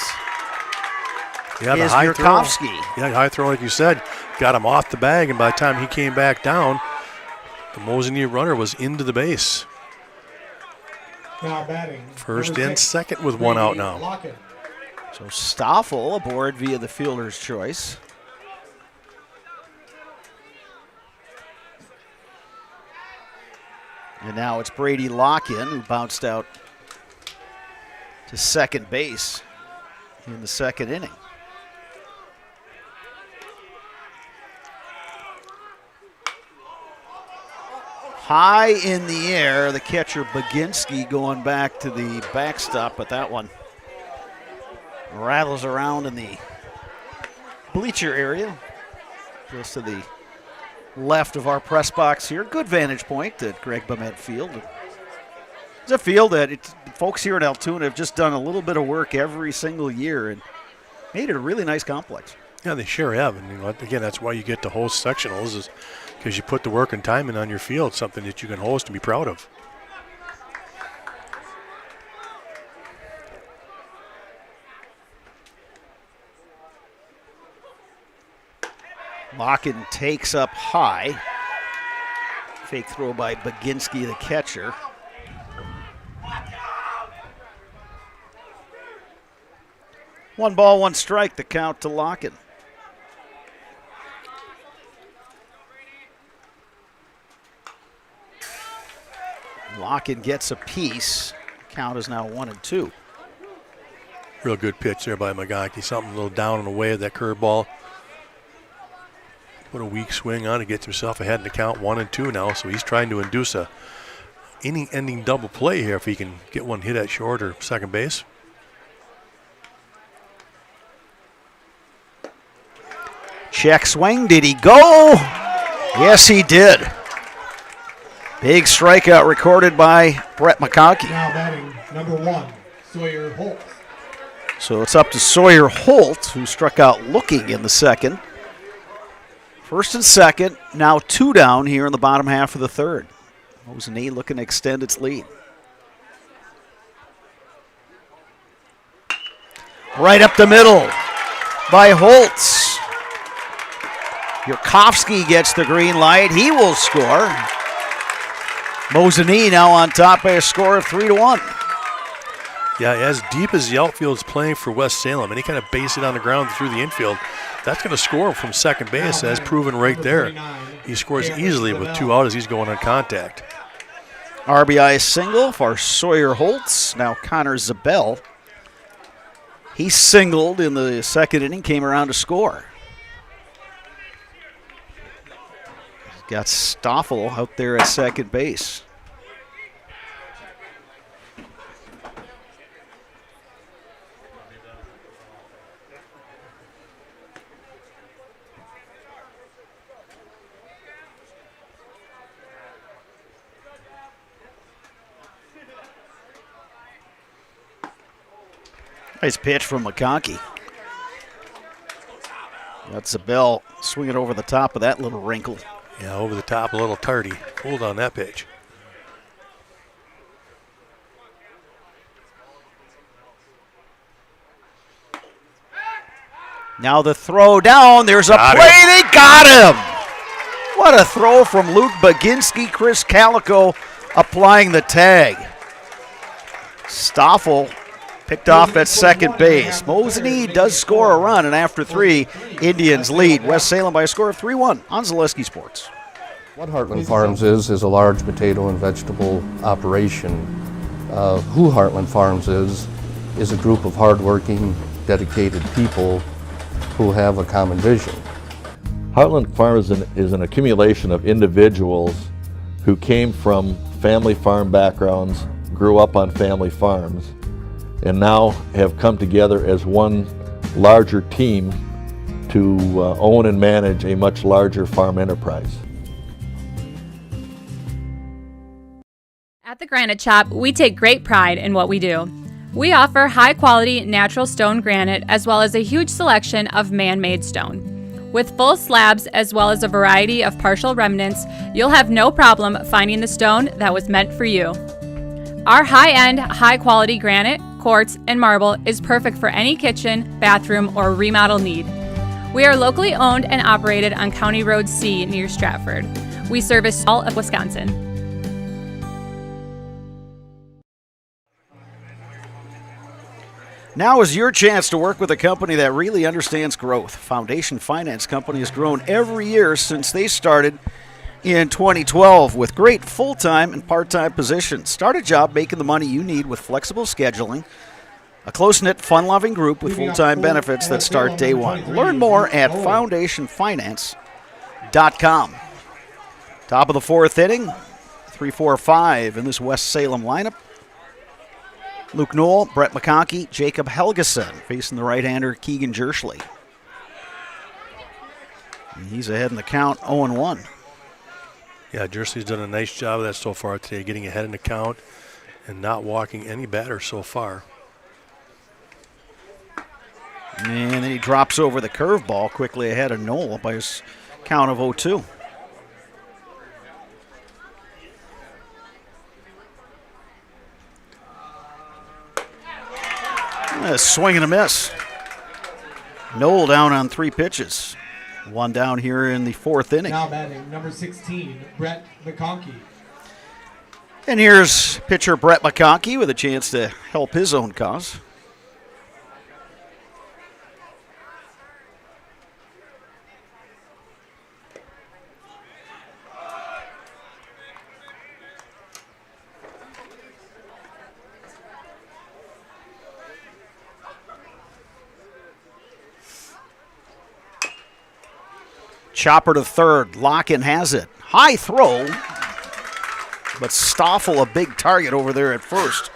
Yeah, the is high Yurkovsky. throw. Yeah, high throw, like you said, got him off the bag, and by the time he came back down, the Mosinee runner was into the base. Now batting. First and second with one out now. So Stoffel aboard via the fielder's choice. And now it's Brady Locken, who bounced out to second base in the second inning. High in the air, the catcher Baginski going back to the backstop, but that one rattles around in the bleacher area, just to the left of our press box here. Good vantage point at Greg Bement Field. It's a field that folks here in Altoona have just done a little bit of work every single year and made it a really nice complex. Yeah, they sure have. And again, that's why you get to host sectionals, is because you put the work and time in on your field, something that you can host and be proud of. Locken takes up high. Fake throw by Baginski, the catcher. One ball, one strike, the count to Locken. Locken gets a piece. Count is now 1-2. Real good pitch there by McConkey. Something a little down and away of that curveball. Put a weak swing on it, gets himself ahead in the count, 1-2 now. So he's trying to induce a inning-ending double play here if he can get one hit at short or second base. Check swing. Did he go? Yes, he did. Big strikeout recorded by Brett McConkey. Now batting number 1, Sawyer Holt. So it's up to Sawyer Holt, who struck out looking in the second. First and second, now 2 down here in the bottom half of the third. Mosinee looking to extend its lead. Right up the middle by Holtz. Yurkovsky gets the green light. He will score. Mosinee now on top by a score of 3-1. Yeah, as deep as the outfield is playing for West Salem, any kind of base hit on the ground through the infield, that's going to score from second base, as proven right there. He scores easily with 2 out as he's going on contact. RBI single for Sawyer Holtz. Now Connor Zabel. He singled in the second inning, came around to score. He's got Stoffel out there at second base. Nice pitch from McConkey. That's a bell. Swing it over the top of that little wrinkle. Yeah, over the top, a little tardy. Pulled on that pitch. Now the throw down. There's a play. They got him. What a throw from Luke Baginski. Chris Calico applying the tag. Stoffel picked off at second base. Mosinee does score a run, and after 3, Indians lead West Salem by a score of 3-1 on Zaleski Sports. What Heartland Farms is a large potato and vegetable operation. Who Heartland Farms is a group of hardworking, dedicated people who have a common vision. Heartland Farms is an accumulation of individuals who came from family farm backgrounds, grew up on family farms, and now have come together as one larger team to own and manage a much larger farm enterprise. At the Granite Shop, we take great pride in what we do. We offer high-quality natural stone granite as well as a huge selection of man-made stone. With full slabs as well as a variety of partial remnants, you'll have no problem finding the stone that was meant for you. Our high-end, high-quality granite, quartz, and marble is perfect for any kitchen, bathroom, or remodel need. We are locally owned and operated on County Road C near Stratford. We service all of Wisconsin. Now is your chance to work with a company that really understands growth. Foundation Finance Company has grown every year since they started in 2012 with great full-time and part-time positions. Start a job making the money you need with flexible scheduling, a close-knit, fun-loving group with full-time benefits that start day one. Learn more at foundationfinance.com. Top of the 4th inning, 3-4-5 in this West Salem lineup. Luke Knoll, Brett McConkey, Jacob Helgeson facing the right-hander Keegan Jerschley. And he's ahead in the count, 0-1. Yeah, Jerschley's done a nice job of that so far today, getting ahead in the count and not walking any batter so far. And then he drops over the curveball quickly ahead of Knoll by his count of 0-2. A swing and a miss. Knoll down on 3 pitches. One down here in the 4th inning. Now batting number 16, Brett McConkey. And here's pitcher Brett McConkey with a chance to help his own cause. Chopper to third. Locken has it. High throw. But Stoffel, a big target over there at first.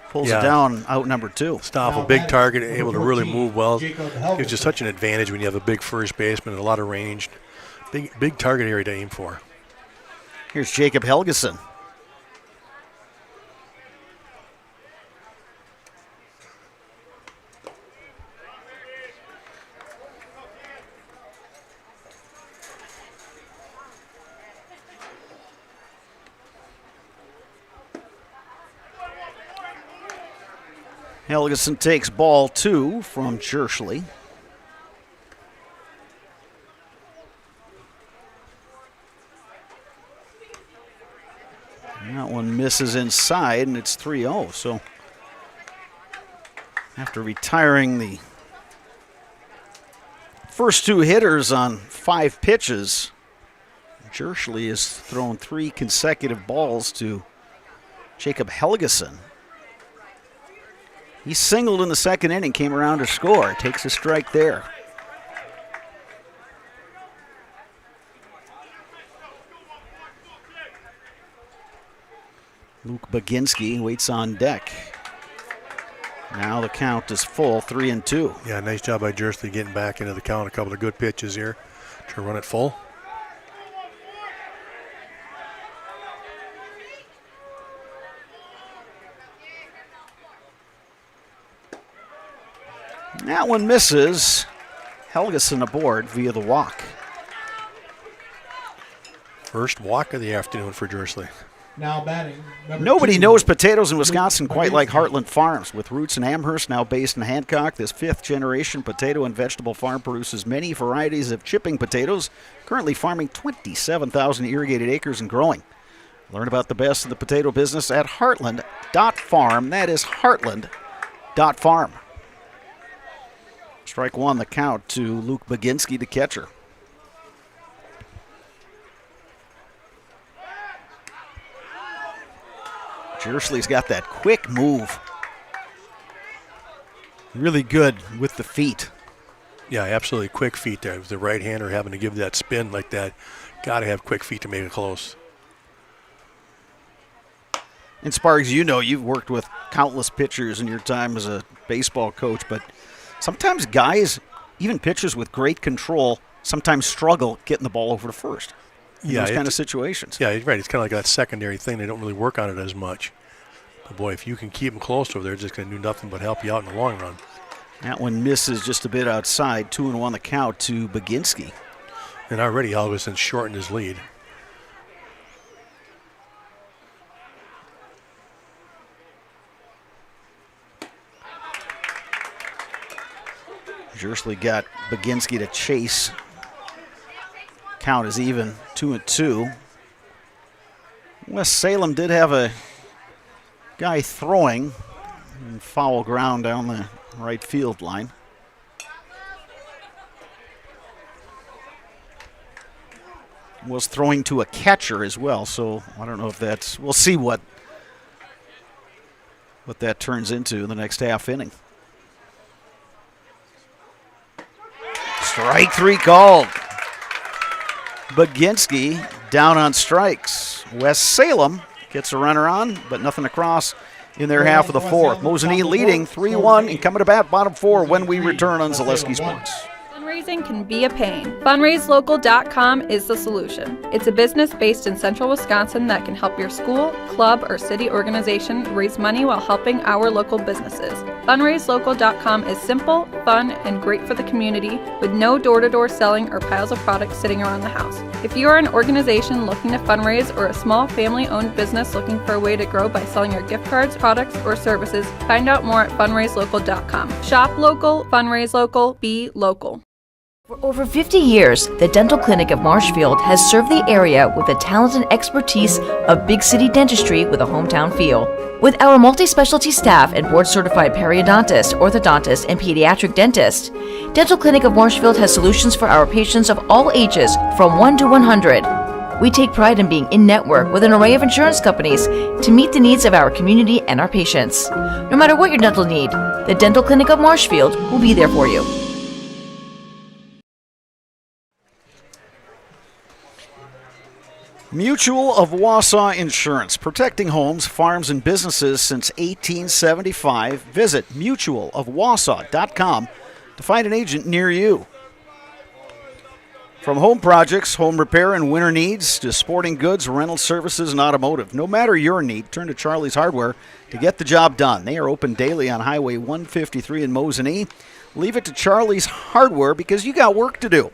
Pulls it down, out number 2. Stoffel, big target, able to really move well. Gives you such an advantage when you have a big first baseman and a lot of range. Big target area to aim for. Here's Jacob Helgeson. Helgeson takes ball 2 from Jerschley. And that one misses inside, and it's 3-0. So after retiring the first 2 hitters on 5 pitches, Jerschley has thrown 3 consecutive balls to Jacob Helgeson. He singled in the 2nd inning, came around to score. Takes a strike there. Luke Baginski waits on deck. Now the count is full, 3-2. Yeah, nice job by Jerschley getting back into the count. A couple of good pitches here to run it full. That one misses. Helgeson aboard via the walk. First walk of the afternoon for Jersley. Now batting. Nobody knows potatoes in Wisconsin quite like Heartland Farms. With roots in Amherst, now based in Hancock, this fifth-generation potato and vegetable farm produces many varieties of chipping potatoes, currently farming 27,000 irrigated acres and growing. Learn about the best of the potato business at heartland.farm. That is heartland.farm. Strike one, the count to Luke Baginski, the catcher. Jersley's got that quick move. Really good with the feet. Yeah, absolutely quick feet there. With the right-hander having to give that spin like that, got to have quick feet to make it close. And Spargs, you know you've worked with countless pitchers in your time as a baseball coach, but sometimes guys, even pitchers with great control, sometimes struggle getting the ball over to first. In those kind of situations. Yeah, right. It's kind of like that secondary thing. They don't really work on it as much. But boy, if you can keep them close over there, it's just going to do nothing but help you out in the long run. That one misses just a bit outside. 2-1 the count to Baginski. And already Helgeson shortened his lead. Jersley got Baginski to chase. Count is even, 2-2. West Salem did have a guy throwing in foul ground down the right field line. Was throwing to a catcher as well, so I don't know if that's, we'll see what that turns into in the next half inning. Strike three called. Baginski down on strikes. West Salem gets a runner on, but nothing across in their half of the fourth. Mosinee leading 3-1 and coming to bat bottom four when we return on Zaleski Sports. Fundraising can be a pain. FundraiseLocal.com is the solution. It's a business based in central Wisconsin that can help your school, club, or city organization raise money while helping our local businesses. FundraiseLocal.com is simple, fun, and great for the community with no door-to-door selling or piles of products sitting around the house. If you are an organization looking to fundraise or a small family-owned business looking for a way to grow by selling your gift cards, products, or services, find out more at FundraiseLocal.com. Shop local, fundraise local, be local. For over 50 years, the Dental Clinic of Marshfield has served the area with the talent and expertise of big city dentistry with a hometown feel. With our multi-specialty staff and board-certified periodontist, orthodontist, and pediatric dentist, Dental Clinic of Marshfield has solutions for our patients of all ages from 1 to 100. We take pride in being in-network with an array of insurance companies to meet the needs of our community and our patients. No matter what your dental need, the Dental Clinic of Marshfield will be there for you. Mutual of Wausau Insurance, protecting homes, farms, and businesses since 1875. Visit mutualofwausau.com to find an agent near you. From home projects, home repair, and winter needs to sporting goods, rental services, and automotive. No matter your need, turn to Charlie's Hardware to get the job done. They are open daily on Highway 153 in Mosinee. Leave it to Charlie's Hardware because you got work to do.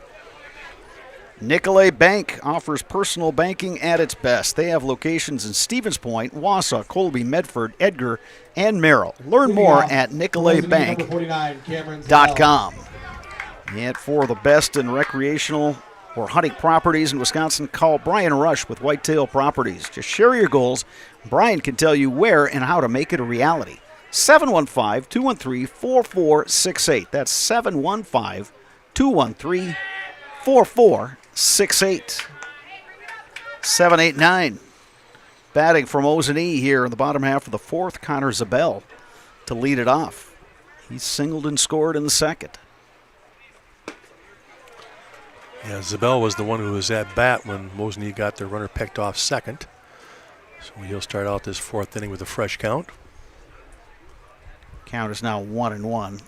Nicolay Bank offers personal banking at its best. They have locations in Stevens Point, Wausau, Colby, Medford, Edgar, and Merrill. Learn more at nicolaybank.com. And for the best in recreational or hunting properties in Wisconsin, call Brian Rush with Whitetail Properties. Just share your goals. Brian can tell you where and how to make it a reality. 715-213-4468. That's 715-213-4468. 7-8-9. Batting from Mosinee here in the bottom half of the fourth. Connor Zabel to lead it off. He singled and scored in the second. Yeah, Zabel was the one who was at bat when Mosinee got their runner picked off second. So he'll start out this fourth inning with a fresh count. Count is now 1-1.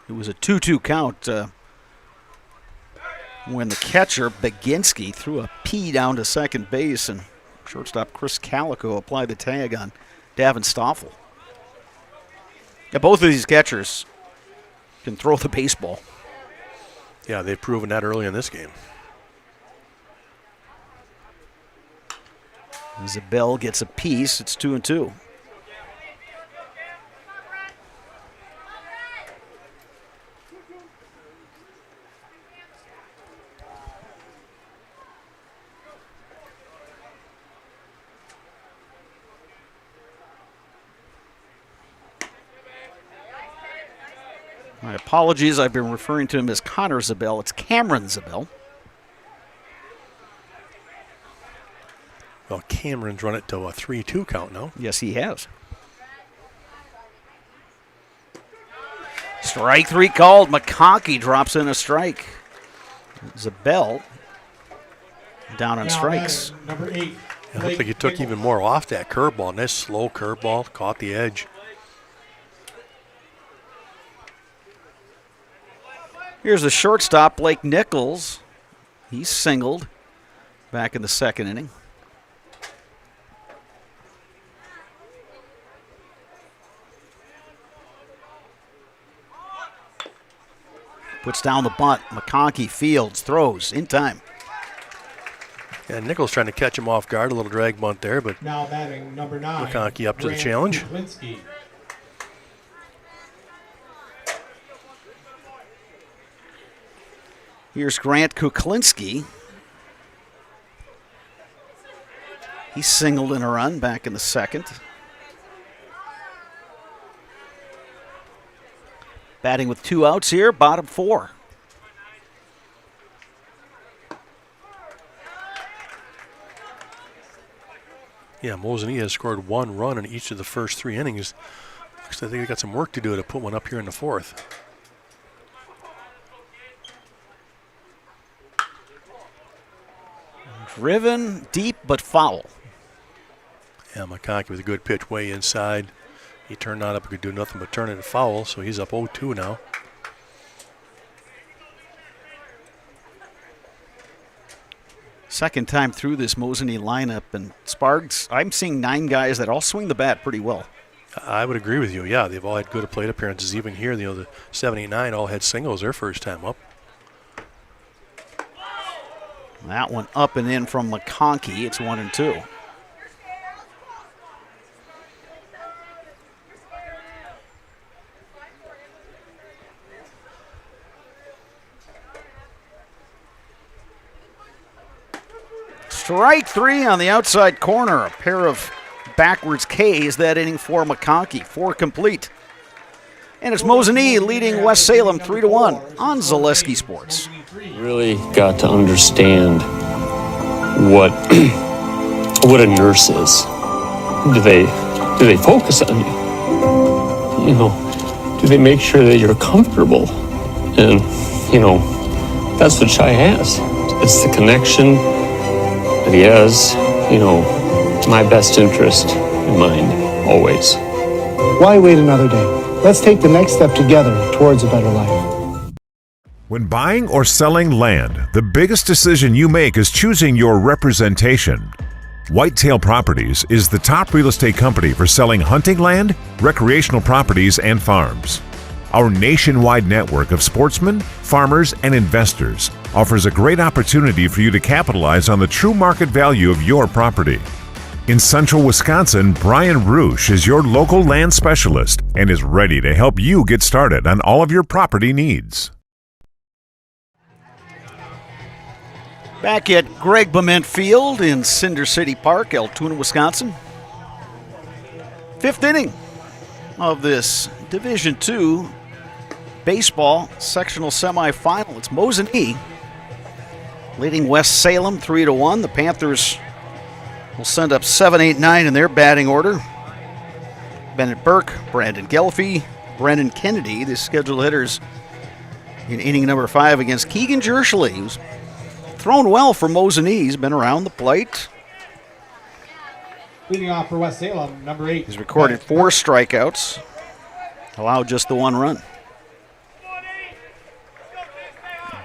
It was a 2-2 count when the catcher, Baginski, threw a P down to second base, and shortstop Chris Calico applied the tag on Davin Stoffel. Yeah, both of these catchers can throw the baseball. Yeah, they've proven that early in this game. Zabel gets a piece. It's 2-2. My apologies, I've been referring to him as Connor Zabel. It's Cameron Zabel. Well, Cameron's run it to a 3-2 count now. Yes, he has. Strike 3 called. McConkey drops in a strike. Zabel down on strikes. Number 8. It looked like he took even more off that curveball. Nice slow curveball, caught the edge. Here's the shortstop, Blake Nichols. He's singled back in the second inning. Puts down the bunt. McConkey fields, throws in time. Yeah, Nichols trying to catch him off guard. A little drag bunt there, but now batting number 9. McConkey up to the challenge. Kuklinski. Here's Grant Kuklinski. He singled in a run back in the second. Batting with 2 outs here, bottom 4. Yeah, Mosinee has scored 1 run in each of the first 3 innings. Looks like they got some work to do to put one up here in the 4th. Driven deep but foul. Yeah, McConkey with a good pitch way inside. He turned that up, could do nothing but turn it foul, so he's up 0-2 now. Second time through this Mosinee lineup, and Sparks, I'm seeing 9 guys that all swing the bat pretty well. I would agree with you. Yeah, they've all had good plate appearances. Even here, the 7-8-9 all had singles their first time up. That one up and in from McConkey. It's 1-2. Strike 3 on the outside corner. A pair of backwards Ks that inning for McConkey. 4 complete. And it's Mosinee leading West Salem 3-1 on Zaleski Sports. Really got to understand what what a nurse is. Do they focus on you? You know, do they make sure that you're comfortable? And you know, that's what Shai has. It's the connection that he has. You know, my best interest in mind always. Why wait another day? Let's take the next step together towards a better life. When buying or selling land, the biggest decision you make is choosing your representation. Whitetail Properties is the top real estate company for selling hunting land, recreational properties, and farms. Our nationwide network of sportsmen, farmers, and investors offers a great opportunity for you to capitalize on the true market value of your property. In central Wisconsin, Brian Roosh is your local land specialist and is ready to help you get started on all of your property needs. Back at Greg Bement Field in Cinder City Park, Altoona, Wisconsin. 5th inning of this Division II baseball sectional semifinal. It's Mosinee leading West Salem 3-1. The Panthers will send up 7, 8, 9 in their batting order. Bennett Burke, Brandon Gelfie, Brennan Kennedy, the scheduled hitters in inning number 5 against Keegan Jerschley, who's thrown well for Mosinee. He's been around the plate. Leading off for West Salem, number 8. He's recorded 4 strikeouts, allowed just the 1 run.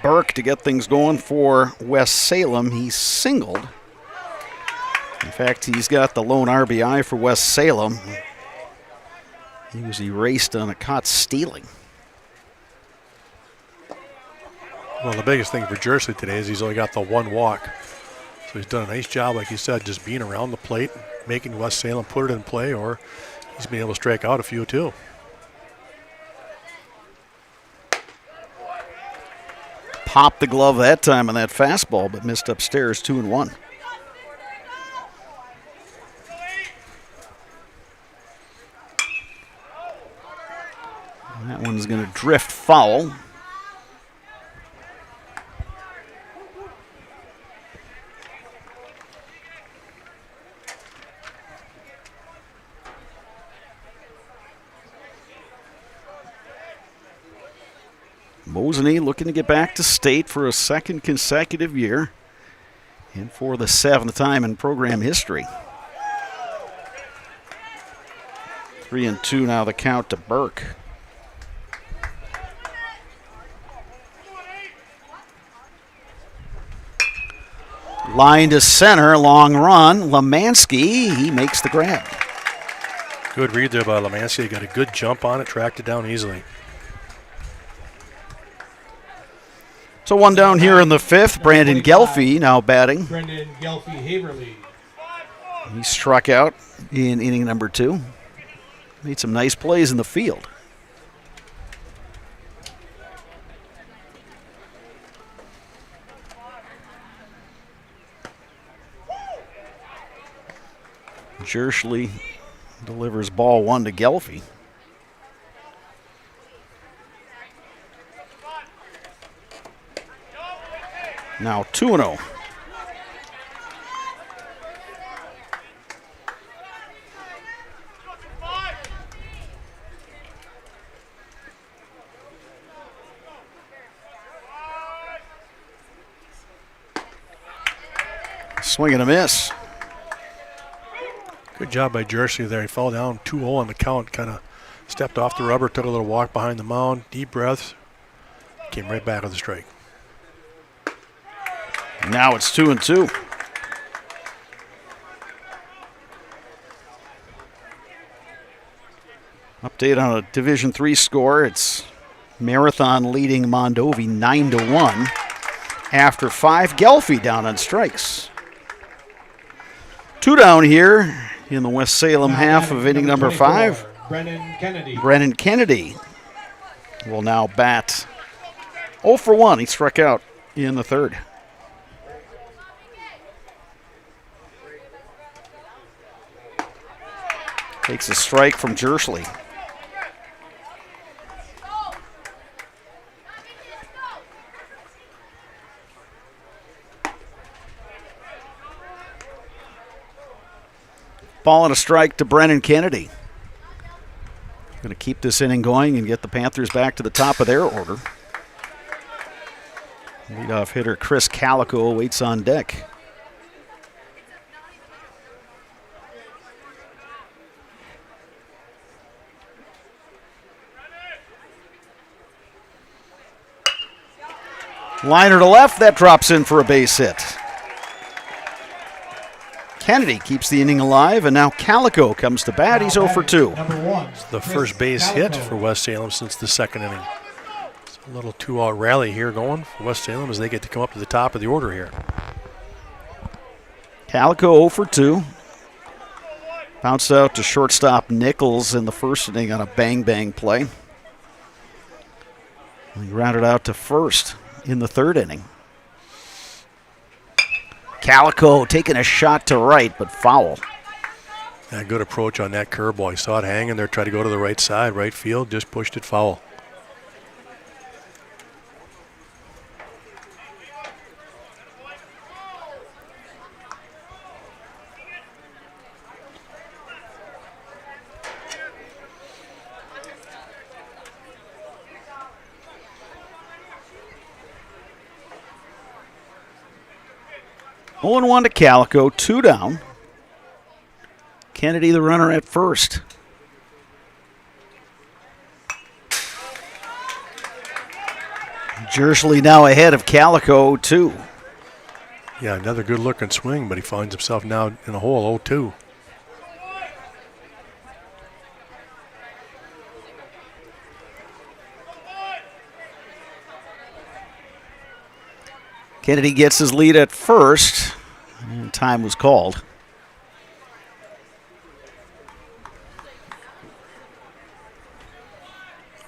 Burke to get things going for West Salem. He's singled. In fact, he's got the lone RBI for West Salem. He was erased on a caught stealing. Well, the biggest thing for Jersley today is he's only got the one walk. So he's done a nice job, like you said, just being around the plate, making West Salem put it in play, or he's been able to strike out a few too. Popped the glove that time on that fastball, but missed upstairs 2-1. That one's going to drift foul. Mosinee looking to get back to state for a second consecutive year and for the 7th time in program history. 3-2 now the count to Burke. Line to center, long run. Lemansky, he makes the grab. Good read there by Lemansky. Got a good jump on it, tracked it down easily. So one down here in the 5th. Brandon Gelfie now batting. Brendan Gelfie Haverly. He struck out in inning number 2. Made some nice plays in the field. Jersley delivers ball 1 to Gelfie. Now 2-0. Swing and a miss. Good job by Jersley there. He fell down 2-0 on the count, kind of stepped off the rubber, took a little walk behind the mound, deep breaths, came right back with the strike. Now it's 2-2. Update on a Division III score. It's Marathon leading Mondovi 9-1. After 5, Gelfie down on strikes. 2 down here in the West Salem half of inning number 5. Brennan Kennedy. Brennan Kennedy will now bat 0 for 1. He struck out in the 3rd. Takes a strike from Jersley. Ball and a strike to Brennan Kennedy. Going to keep this inning going and get the Panthers back to the top of their order. Leadoff hitter Chris Calico waits on deck. Liner to left, that drops in for a base hit. Kennedy keeps the inning alive, and now Calico comes to bat. He's 0 for 2. It's the first base hit for West Salem since the 2nd inning. It's a little 2-out rally here going for West Salem as they get to come up to the top of the order here. Calico 0 for 2. Bounced out to shortstop Nichols in the 1st inning on a bang-bang play. He rounded out to 1st in the 3rd inning. Calico taking a shot to right, but foul. Yeah, good approach on that curveball. He saw it hanging there, tried to go to the right side, right field, just pushed it foul. Oh and 1 to Calico, 2 down. Kennedy the runner at 1st. Jersley now ahead of Calico, 2. Yeah, another good looking swing, but he finds himself now in a hole, 0-2. Kennedy gets his lead at first, and time was called.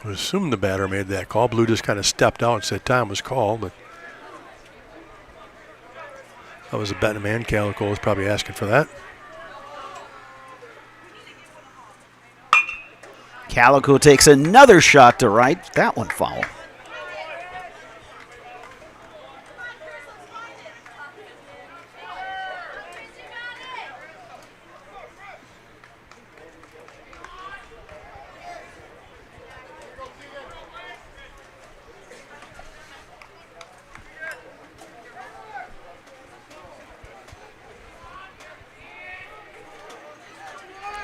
I would assume the batter made that call. Blue just kind of stepped out and said time was called, but that was a betting man. Calico was probably asking for that. Calico takes another shot to right. That one foul.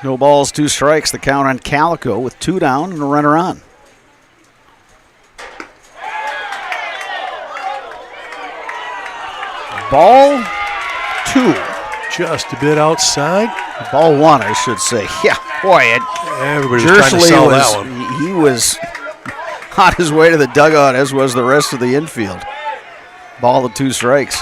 No balls, 2 strikes. The count on Calico with 2 down and a runner on. Ball 2. Just a bit outside. Ball 1, I should say. Yeah, boy. Everybody was trying to sell that one. He was on his way to the dugout, as was the rest of the infield. Ball with 2 strikes.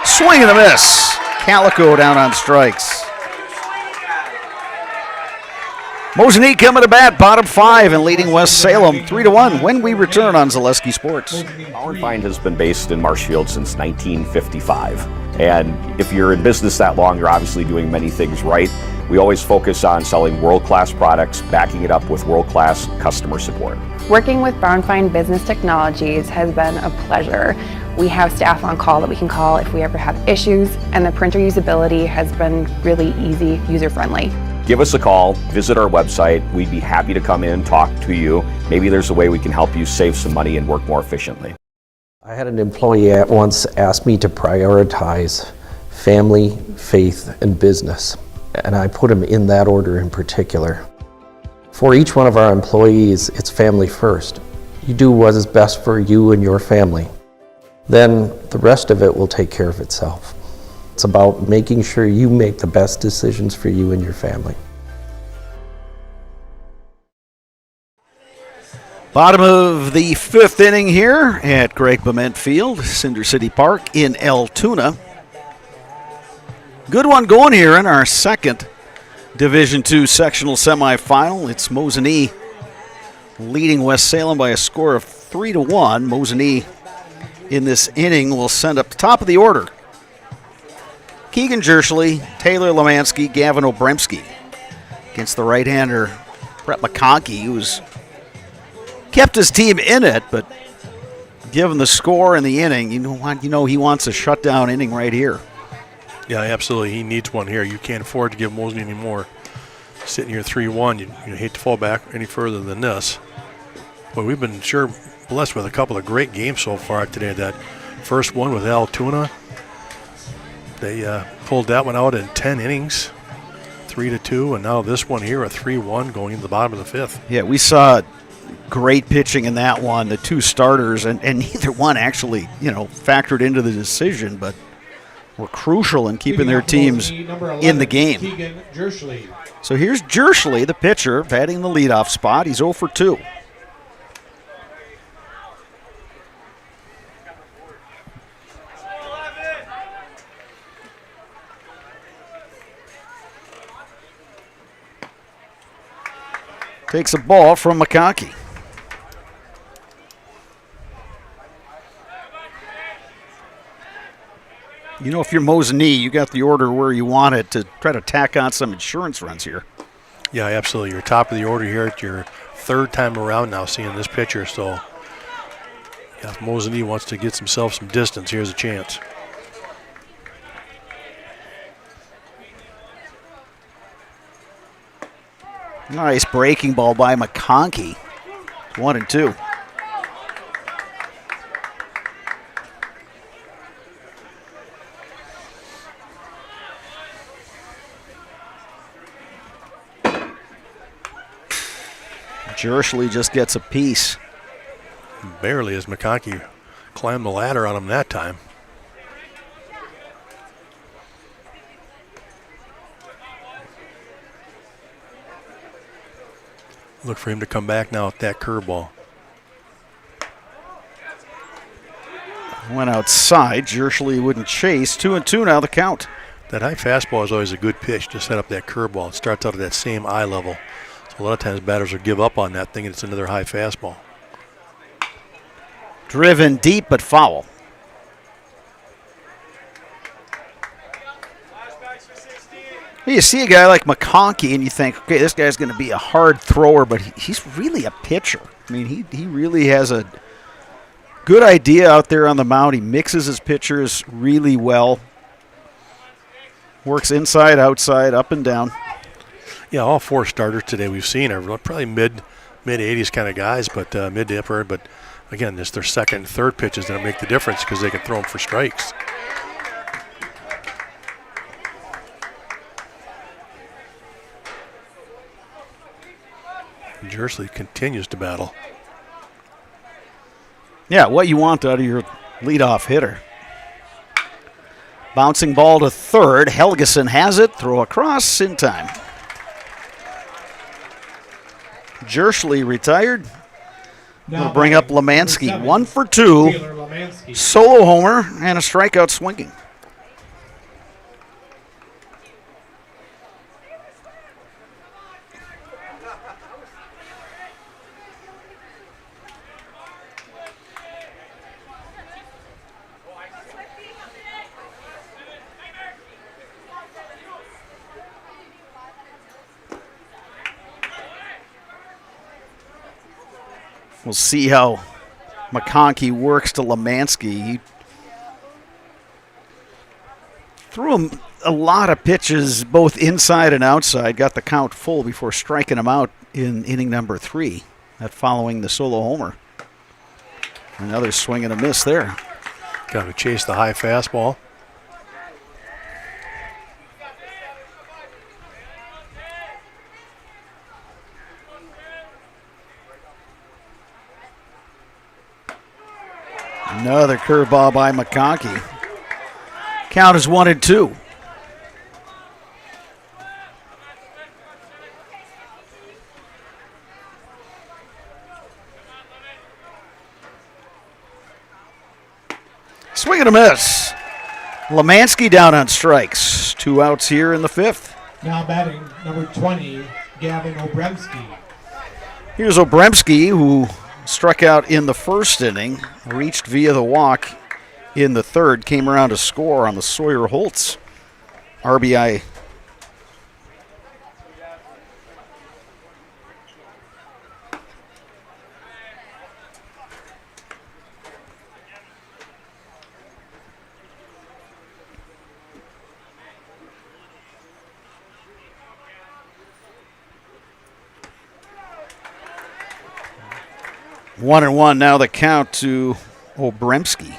Swing and a miss. Calico down on strikes. Mosinee coming to bat, bottom 5 and leading West Salem 3-1 when we return on Zaleski Sports. Power & Find has been based in Marshfield since 1955. And if you're in business that long, you're obviously doing many things right. We always focus on selling world-class products, backing it up with world-class customer support. Working with Power & Find Business Technologies has been a pleasure. We have staff on call that we can call if we ever have issues, and the printer usability has been really easy, user-friendly. Give us a call, visit our website. We'd be happy to come in, talk to you. Maybe there's a way we can help you save some money and work more efficiently. I had an employee at once ask me to prioritize family, faith, and business, and I put them in that order in particular. For each one of our employees, it's family first. You do what is best for you and your family. Then the rest of it will take care of itself. It's about making sure you make the best decisions for you and your family. Bottom of the 5th inning here at Greg Bement Field, Cinder City Park in Altoona. Good one going here in our second Division II sectional semifinal. It's Mosinee leading West Salem by a score of 3-1. Mosinee in this inning will send up the top of the order Keegan Jerschley, Taylor Lemansky, Gavin Obremski against the right-hander Brett McConkey, who's kept his team in it, but given the score and the inning, you know he wants a shutdown inning right here. Yeah, absolutely. He needs one here. You can't afford to give Mosinee any more. Sitting here 3-1, you hate to fall back any further than this. But we've been sure blessed with a couple of great games so far today. That first one with Altoona, they pulled that one out in 10 innings, 3-2, and now this one here, a 3-1 going into the bottom of the 5th. Yeah, we saw great pitching in that one. The 2 starters, and neither one actually, factored into the decision, but were crucial in keeping their teams in the game. Keegan Jerschley. So here's Jerschley, the pitcher, batting the leadoff spot. He's 0 for 2. Takes a ball from McConkey. If you're Mosinee, you got the order where you want it to try to tack on some insurance runs here. Yeah, absolutely. You're top of the order here at your 3rd time around now seeing this pitcher. So yeah, if Mosinee wants to get himself some distance, here's a chance. Nice breaking ball by McConkey. 1-2. Jerschley just gets a piece. Barely, as McConkey climbed the ladder on him that time. Look for him to come back now with that curveball. Went outside. Jershly wouldn't chase. 2-2 now the count. That high fastball is always a good pitch to set up that curveball. It starts out at that same eye level. So a lot of times batters will give up on that thinking it's another high fastball. Driven deep but foul. You see a guy like McConkey and you think, okay, this guy's going to be a hard thrower, but he's really a pitcher. I mean, he really has a good idea out there on the mound. He mixes his pitchers really well. Works inside, outside, up and down. Yeah, all 4 starters today we've seen are probably mid-80s kind of guys, but mid to upper. But again, it's their second and third pitches that make the difference because they can throw them for strikes. Jershly continues to battle. Yeah, what you want out of your leadoff hitter. Bouncing ball to third. Helgeson has it. Throw across in time. Jershly retired. We'll bring up Lemansky. 1 for 2. Solo homer and a strikeout swinging. We'll see how McConkey works to Lemansky. He threw him a lot of pitches, both inside and outside. Got the count full before striking him out in inning number 3. That following the solo homer. Another swing and a miss there. Got to chase the high fastball. Another curveball by McConkey. Count is 1-2. Swing and a miss. Lemansky down on strikes. 2 outs here in the 5th. Now batting number 20, Gavin Obremski. Here's Obremski, who struck out in the 1st inning, reached via the walk in the 3rd, came around to score on the Sawyer Holtz RBI. One and one now the count to Obremski.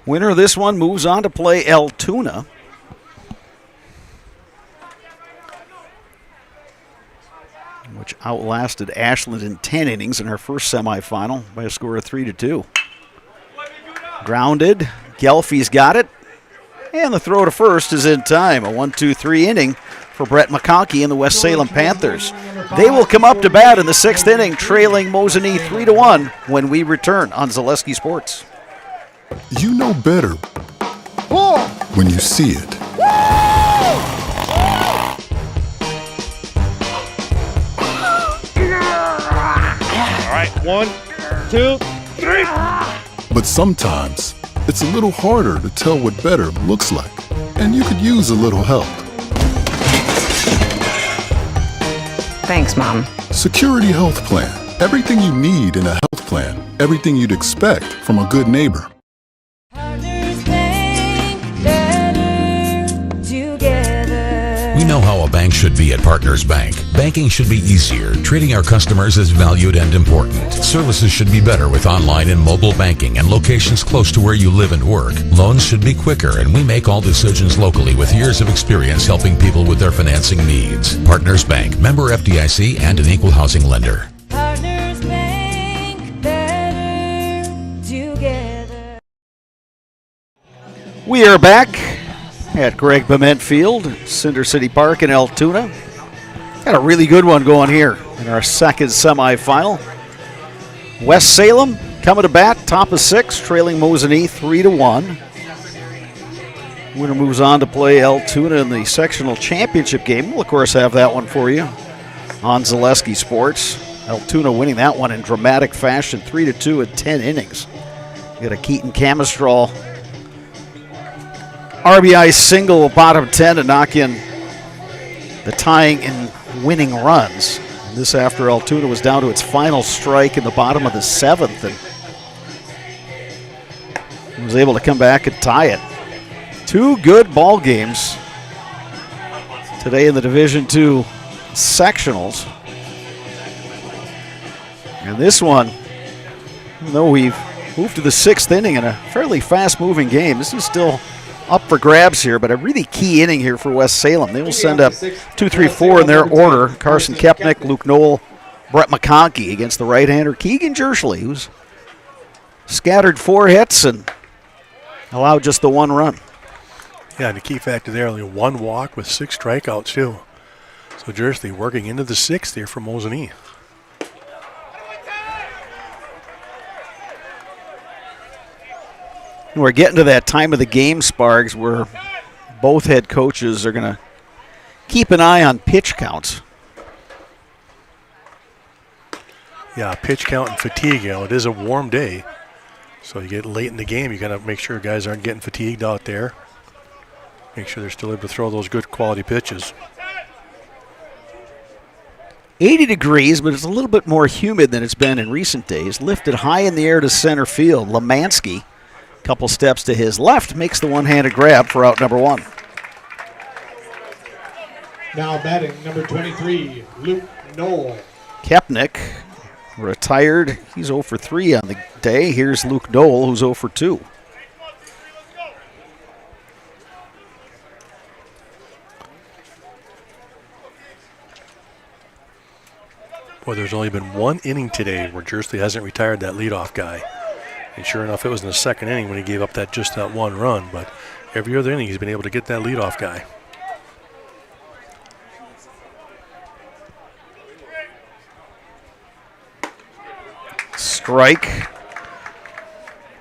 Winner of this one moves on to play Altoona. Which outlasted Ashland in 10 innings in her first semifinal by a score of 3-2. Grounded. Gelfie's got it. And the throw to first is in time. A 1-2-3 inning for Brett McConkey and the West Salem Panthers. They will come up to bat in the 6th inning, trailing Mosinee 3-1 when we return on Zaleski Sports. You know better when you see it. All right, 1, 2, 3. But sometimes it's a little harder to tell what better looks like, and you could use a little help. Thanks, Mom. Security Health Plan. Everything you need in a health plan. Everything you'd expect from a good neighbor. We know how a bank things should be at Partners Bank. Banking should be easier. Treating our customers as valued and important. Services should be better with online and mobile banking and locations close to where you live and work. Loans should be quicker, and we make all decisions locally with years of experience helping people with their financing needs. Partners Bank, member FDIC, and an equal housing lender. Partners Bank, better together. We are back at Greg Bement Field, Cinder City Park in Altoona. Got a really good one going here in our second semifinal. West Salem coming to bat, top of 6, trailing Mosinee 3-1. Winner moves on to play Altoona in the sectional championship game. We'll, of course, have that one for you on Zaleski Sports. Altoona winning that one in dramatic fashion, 3-2 in 10 innings. You got a Keaton Camistral RBI single, bottom 10 to knock in the tying and winning runs. And this after Altoona was down to its final strike in the bottom of the 7th and was able to come back and tie it. 2 good ball games today in the Division II sectionals. And this one, even though we've moved to the 6th inning in a fairly fast-moving game, this is still up for grabs here, but a really key inning here for West Salem. They will send up 2, 3, 4 in their order. Carson Kepnick, Luke Knoll, Brett McConkey against the right-hander Keegan Jersley, who's scattered 4 hits and allowed just the 1 run. Yeah, and the key factor there, only 1 walk with 6 strikeouts, too. So Jersley working into the 6th here for Mosinee. We're getting to that time of the game, Sparks, where both head coaches are going to keep an eye on pitch counts. Yeah, pitch count and fatigue. It is a warm day, so you get late in the game. You got to make sure guys aren't getting fatigued out there. Make sure they're still able to throw those good quality pitches. 80 degrees, but it's a little bit more humid than it's been in recent days. Lifted high in the air to center field. Lemansky, couple steps to his left, makes the one-handed grab for out number 1. Now batting number 23, Luke Knoll. Kepnick retired. He's 0 for 3 on the day. Here's Luke Knoll, who's 0 for 2. Boy, there's only been 1 inning today where Jersley hasn't retired that leadoff guy. And sure enough, it was in the 2nd inning when he gave up just that 1 run. But every other inning, he's been able to get that leadoff guy. Strike.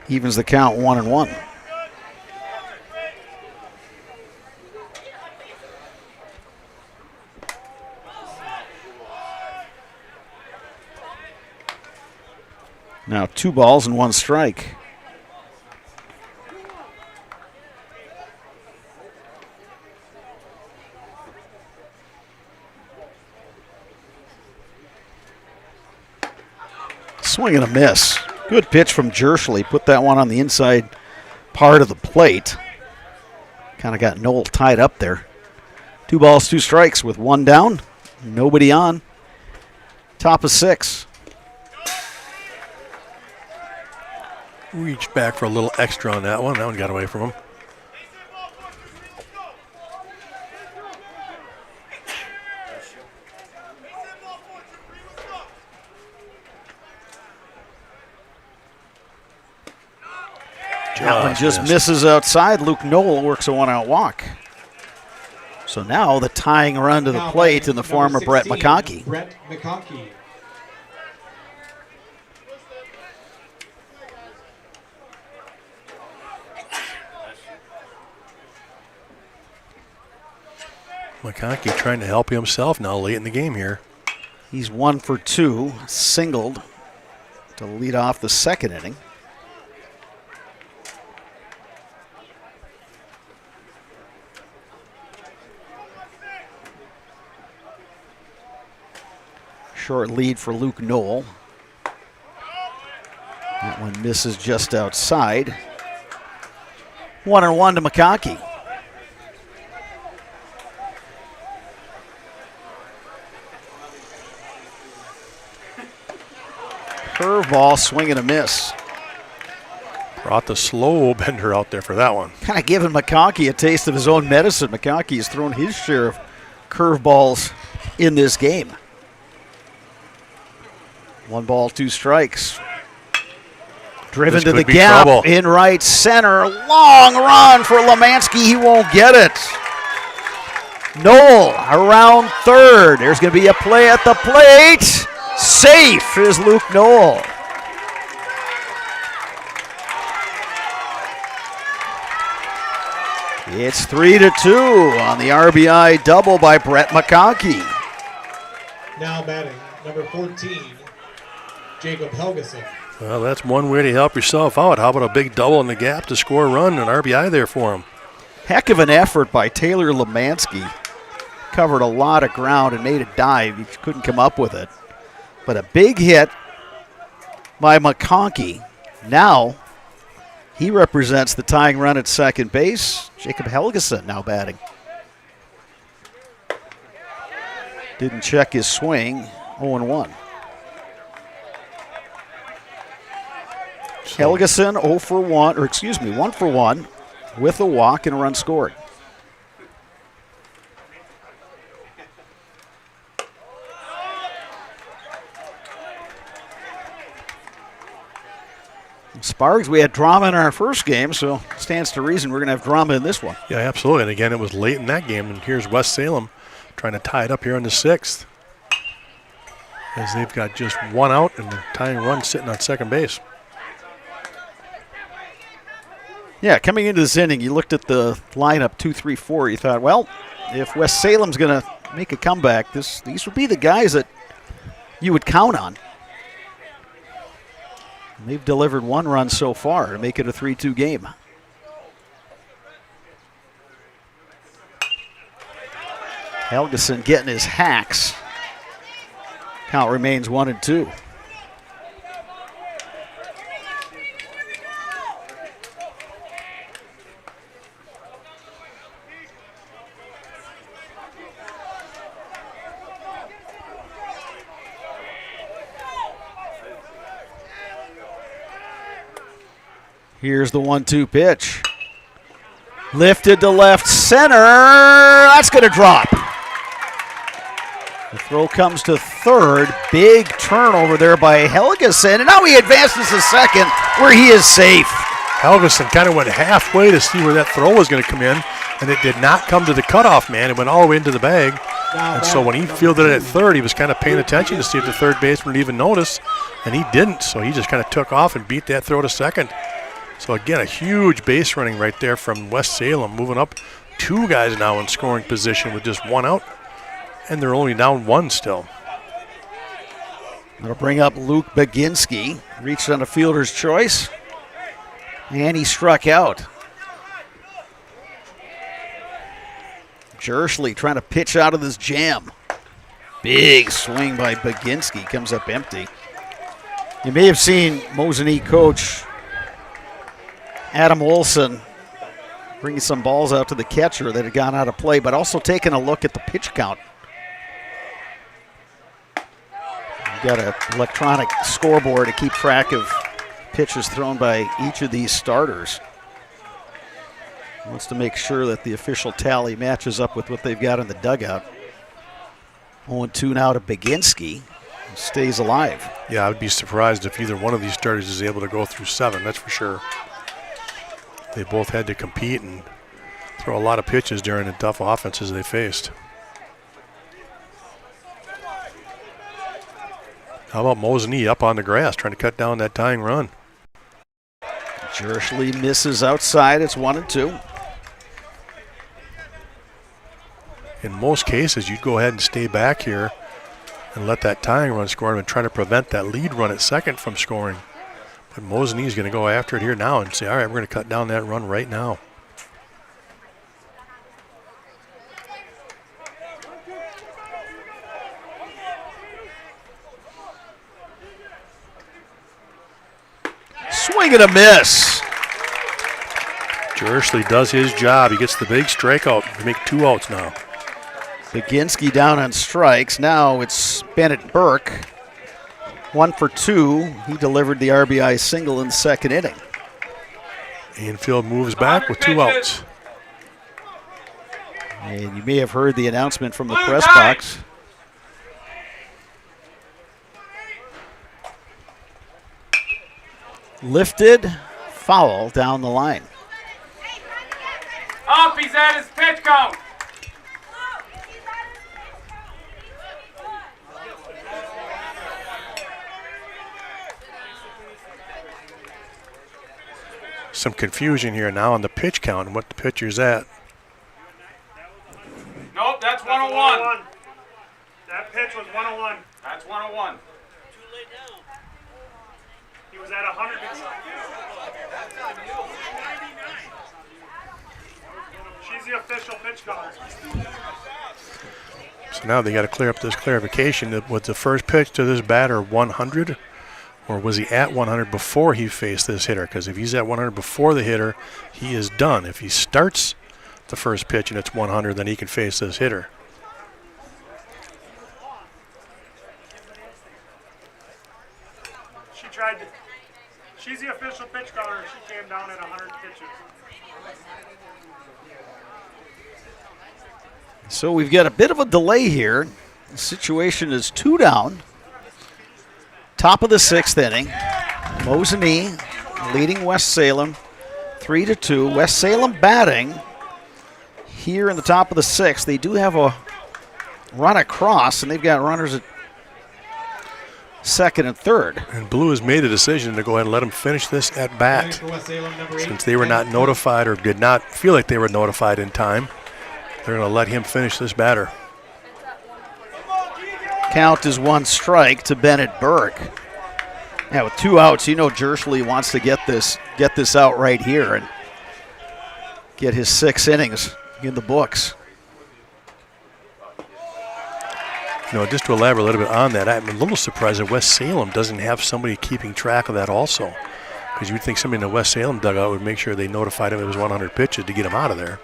Evens the count 1-1. Now 2 balls and 1 strike. Swing and a miss. Good pitch from Jersley. Put that one on the inside part of the plate. Kind of got Knoll tied up there. 2 balls, 2 strikes with 1 down. Nobody on. Top of 6. Reached back for a little extra on that one. That one got away from him. That one just misses outside. Luke Knoll works a 1-out walk. So now the tying run to the plate in the form of Brett McConkey. Brett McConkey. McConkey trying to help himself now late in the game here. He's 1 for 2, singled to lead off the 2nd inning. Short lead for Luke Knoll. That one misses just outside. 1-1 to McConkey. Curveball, swing and a miss. Brought the slow bender out there for that one. Kind of giving McConkey a taste of his own medicine. McConkey has thrown his share of curveballs in this game. 1 ball, 2 strikes. Driven to the gap trouble. in right center. Long run for Lemansky. He won't get it. Knoll around third. There's going to be a play at the plate. Safe is Luke Knoll. It's 3-2 on the RBI double by Brett McConkey. Now batting, number 14, Jacob Helgeson. Well, that's one way to help yourself out. How about a big double in the gap to score a run, an RBI there for him? Heck of an effort by Taylor Lemansky. Covered a lot of ground and made a dive. He couldn't come up with it. But a big hit by McConkey. Now he represents the tying run at second base. Jacob Helgeson now batting. Didn't check his swing. 0-1. Helgeson 0 for 1, or excuse me, 1 for 1 with a walk and a run scored. Sparks, we had drama in our first game, so stands to reason we're going to have drama in this one. Yeah, absolutely. And again, it was late in that game, and here's West Salem trying to tie it up here in the 6th. As they've got just 1 out and the tying run sitting on second base. Yeah, coming into this inning, you looked at the lineup 2, 3, 4. You thought, well, if West Salem's going to make a comeback, these would be the guys that you would count on. And they've delivered 1 run so far to make it a 3-2 game. Helgeson getting his hacks. Count remains 1-2. Here's the 1-2 pitch. Lifted to left center. That's going to drop. The throw comes to third. Big turnover there by Helgeson. And now he advances to second where he is safe. Helgeson kind of went halfway to see where that throw was going to come in, and it did not come to the cutoff man. It went all the way into the bag. And so when he fielded it at third, he was kind of paying attention to see if the third baseman would even notice, and he didn't. So he just kind of took off and beat that throw to second. So again, a huge base running right there from West Salem, moving up 2 guys now in scoring position with just 1 out, and they're only down 1 still. That'll bring up Luke Baginski. Reached on a fielder's choice, and he struck out. Jerschley trying to pitch out of this jam. Big swing by Baginski, comes up empty. You may have seen Mosinee coach Adam Olson bringing some balls out to the catcher that had gone out of play, but also taking a look at the pitch count. You've got an electronic scoreboard to keep track of pitches thrown by each of these starters. Wants to make sure that the official tally matches up with what they've got in the dugout. 0-2 now to Baginski. Stays alive. Yeah, I would be surprised if either one of these starters is able to go through 7, that's for sure. They both had to compete and throw a lot of pitches during the tough offenses they faced. How about Mosinee up on the grass trying to cut down that tying run? Jerschley misses outside. It's 1-2. In most cases, you'd go ahead and stay back here and let that tying run score and try to prevent that lead run at second from scoring. But Mosinee's going to go after it here now and say, all right, we're going to cut down that run right now. Swing and a miss. Jerschley does his job. He gets the big strikeout. They make 2 outs now. Baginski down on strikes. Now it's Bennett Burke. 1 for 2. He delivered the RBI single in the second inning. Infield moves back with 2 outs. And you may have heard the announcement from the press box. Lifted, foul down the line. Up, he's at his pitch count. Some confusion here now on the pitch count and what the pitcher's at. Nope, that's 101. That pitch was 101. That's 101. He was at 100. She's the official pitch caller. So now they got to clear up this clarification. Was the first pitch to this batter 100? Or was he at 100 before he faced this hitter? Because if he's at 100 before the hitter, he is done. If he starts the first pitch and it's 100, then he can face this hitter. She tried to. She's the official pitch caller. She came down at 100 pitches. So we've got a bit of a delay here. The situation is 2 down. Top of the 6th inning. Mosinee leading West Salem 3-2. West Salem batting here in the top of the 6th. They do have a run across, and they've got runners at second and third. And Blue has made a decision to go ahead and let him finish this at bat. Since they were not notified or did not feel like they were notified in time, they're going to let him finish this batter. Count is 1 strike to Bennett Burke. Yeah, with 2 outs, you know Jersley wants to get this out right here and get his 6 innings in the books. You know, just to elaborate a little bit on that, I'm a little surprised that West Salem doesn't have somebody keeping track of that also. Because you would think somebody in the West Salem dugout would make sure they notified him it was 100 pitches to get him out of there.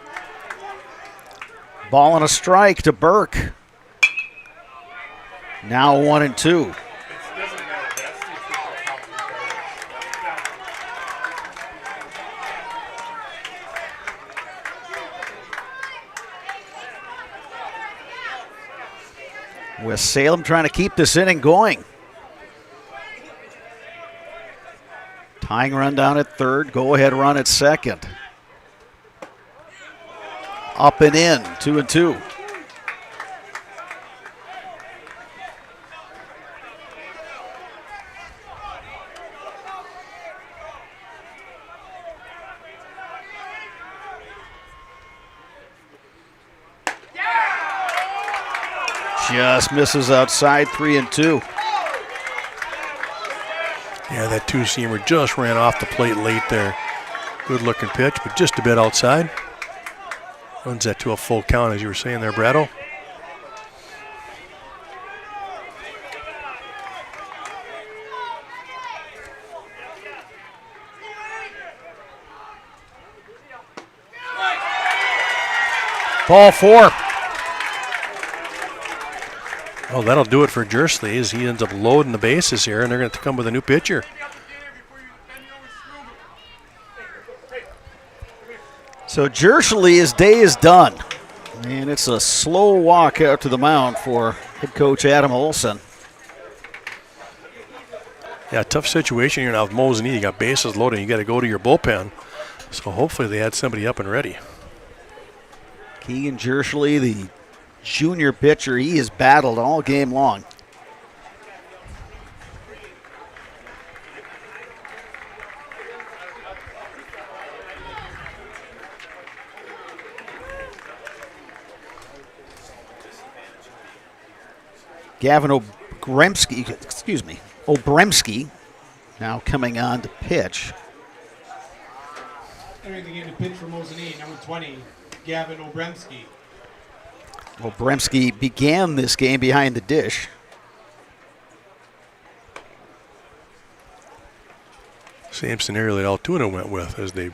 Ball and a strike to Burke. Now 1-2. West Salem trying to keep this inning going. Tying run down at third, go-ahead run at second. Up and in, 2-2. Just misses outside, 3-2. Yeah, that 2-seamer just ran off the plate late there. Good looking pitch, but just a bit outside. Runs that to a full count, as you were saying there, Brado. Ball 4. Well, that'll do it for Jersley as he ends up loading the bases here, and they're going to come with a new pitcher. So Jersley, his day is done. And it's a slow walk out to the mound for head coach Adam Olson. Yeah, tough situation here now with Mosinee. You got bases loaded, you got to go to your bullpen. So hopefully they had somebody up and ready. Keegan Jersley, the junior pitcher, he has battled all game long. Gavin Obremski now coming on to pitch. Entering the game to pitch for Mosinee, number 20, Gavin Obremski. Obremski began this game behind the dish. Same scenario that Altoona went with as they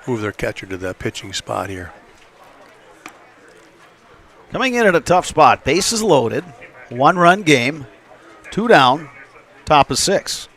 move their catcher to that pitching spot here. Coming in at a tough spot, bases loaded, 1-run game, 2 down, top of 6.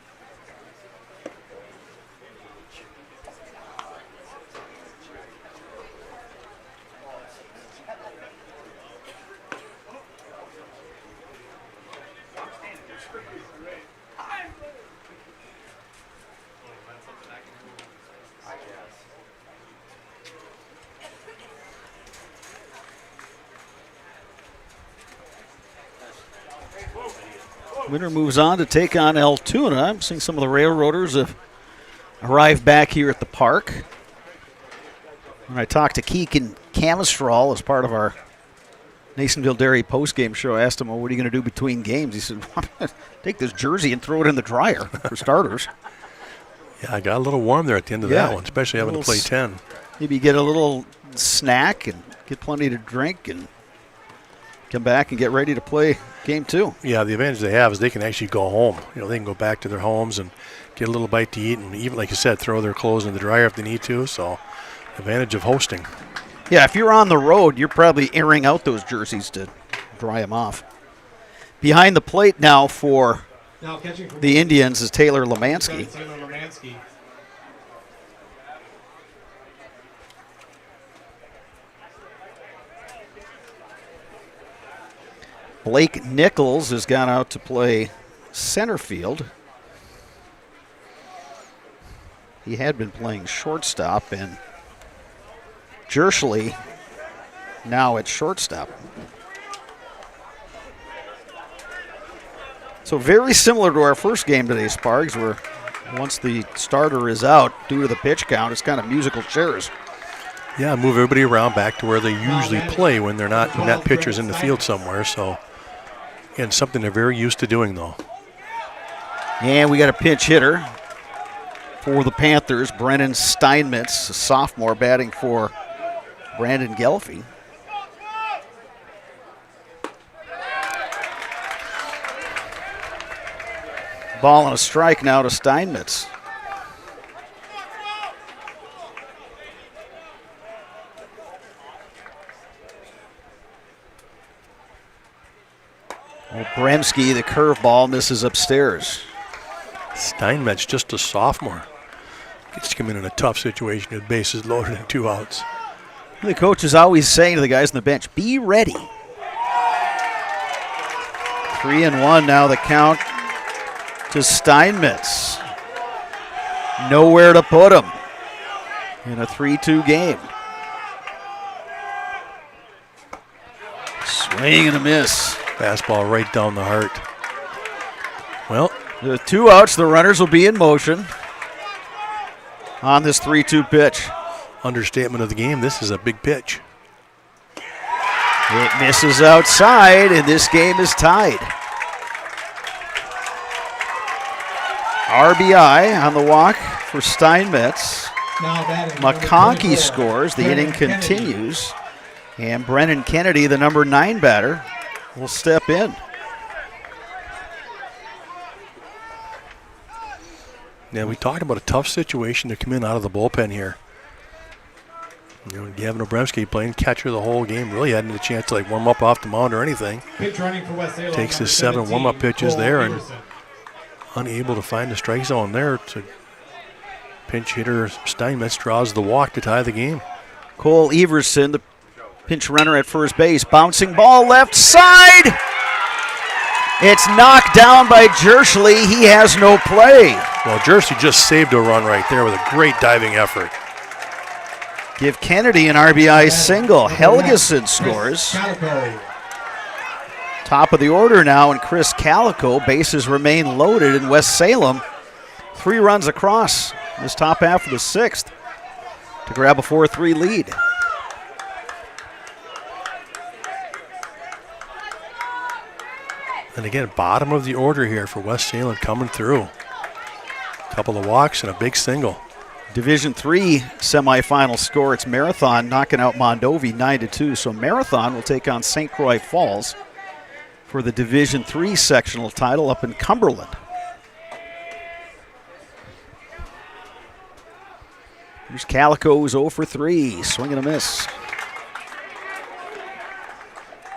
Winner moves on to take on Altoona. I'm seeing some of the Railroaders have arrived back here at the park. When I talked to Keegan Camistral as part of our Nasonville Dairy postgame show, I asked him, well, what are you going to do between games? He said, take this jersey and throw it in the dryer, for starters. Yeah, I got a little warm there at the end of that one, especially having to play 10. Maybe get a little snack and get plenty to drink and come back and get ready to play game 2. Yeah, the advantage they have is they can actually go home. They can go back to their homes and get a little bite to eat, and even, like you said, throw their clothes in the dryer if they need to. So, advantage of hosting. Yeah, if you're on the road, you're probably airing out those jerseys to dry them off. Behind the plate now for the Indians is Taylor Lemansky. Blake Nichols has gone out to play center field. He had been playing shortstop, and Jerschley now at shortstop. So very similar to our first game today, Sparks, where once the starter is out due to the pitch count, it's kind of musical chairs. Yeah, move everybody around back to where they usually play when they're not when that pitcher's in the field somewhere. So, again, something they're very used to doing, though. And we got a pinch hitter for the Panthers, Brennan Steinmetz, a sophomore, batting for Brandon Gelfie. Ball and a strike now to Steinmetz. Bremski, the curveball, misses upstairs. Steinmetz, just a sophomore. Gets to come in a tough situation with bases loaded and 2 outs. The coach is always saying to the guys on the bench, be ready. 3-1 now the count to Steinmetz. Nowhere to put him in a 3-2 game. Swing and a miss. Fastball right down the heart. Well, the 2 outs, the runners will be in motion on this 3-2 pitch. Understatement of the game, this is a big pitch. It misses outside, and this game is tied. RBI on the walk for Steinmetz. McConkey scores. The inning continues. And Brennan Kennedy, the number 9 batter, will step in. Yeah, we talked about a tough situation to come in out of the bullpen here. Gavin Obremski playing catcher the whole game. Really hadn't a chance to warm up off the mound or anything. Pitch running for West Salem. Takes his 7 warm-up pitches there and unable to find the strike zone there. To pinch hitter Steinmetz draws the walk to tie the game. Cole Everson, the pinch runner at first base. Bouncing ball left side. It's knocked down by Jerschley. He has no play. Well, Jerschley just saved a run right there with a great diving effort. Give Kennedy an RBI single. Helgeson scores. Top of the order now, and Chris Calico. Bases remain loaded in West Salem. 3 runs across this top half of the 6th to grab a 4-3 lead. And again, bottom of the order here for West Salem coming through. Couple of walks and a big single. Division III semifinal score. It's Marathon knocking out Mondovi 9-2. So Marathon will take on St. Croix Falls for the Division III sectional title up in Cumberland. Here's Calico, who's 0 for 3. Swing and a miss.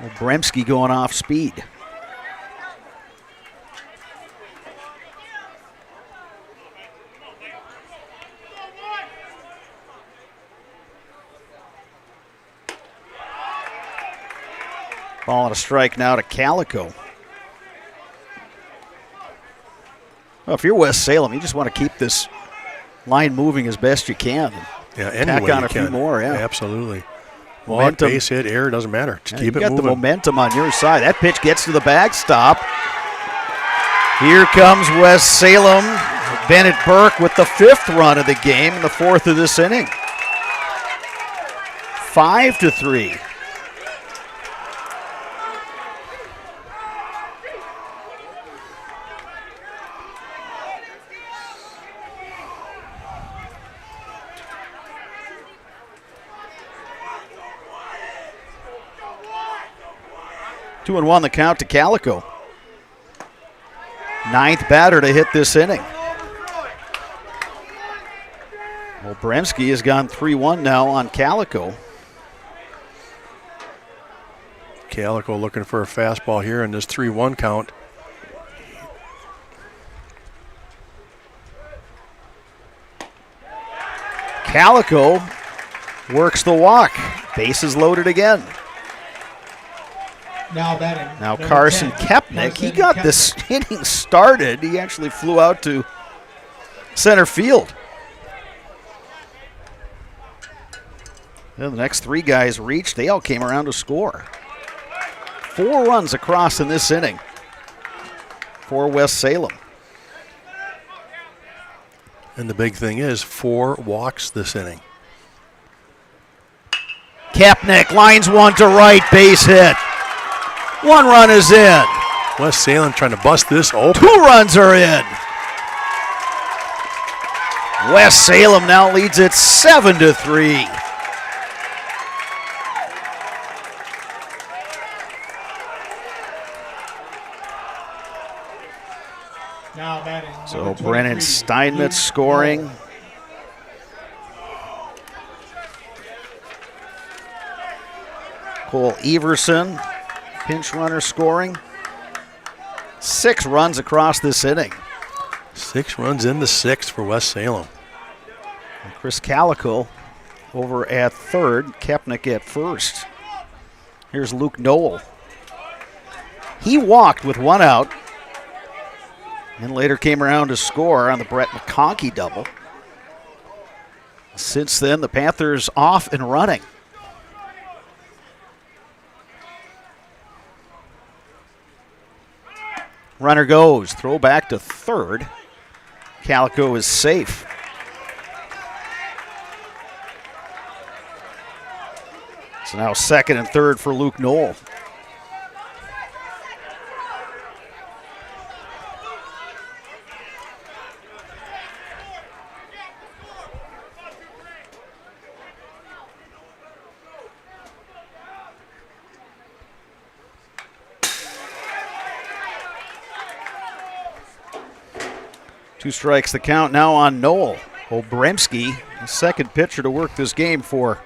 Well, Bremski going off speed. Ball and a strike now to Calico. Well, if you're West Salem, you just want to keep this line moving as best you can. Yeah, tack on a few more. Yeah, absolutely. Walk, Momentum. base hit, air, doesn't matter. Just keep you it got moving. the momentum on your side. That pitch gets to the backstop. Here comes West Salem. Bennett Burke with the 5th run of the game in the 4th of this inning. 5-3. Two and 1 the count to Calico. 9th batter to hit this inning. Well, Bremski has gone 3-1 now on Calico. Calico looking for a fastball here in this 3-1 count. Calico works the walk. Bases loaded again. Now batting. Now Carson Kepnick, he got this inning started. He actually flew out to center field. Then the next 3 guys reached. They all came around to score. 4 runs across in this inning for West Salem. And the big thing is 4 walks this inning. Kepnick lines one to right, base hit. 1 run is in. West Salem trying to bust this open. 2 runs are in. West Salem now leads it 7-3. Now batting. So Brennan Steinmetz scoring. Cole Everson, pinch runner, scoring. 6 runs across this inning. 6 runs in the 6th for West Salem. And Chris Calico over at 3rd, Kepnick at 1st. Here's Luke Noel. He walked with 1 out and later came around to score on the Brett McConkey double. Since then, the Panthers off and running. Runner goes, throw back to 3rd. Calico is safe. So now 2nd and 3rd for Luke Noel. Two strikes the count now on Noel. Obremski, the 2nd pitcher to work this game for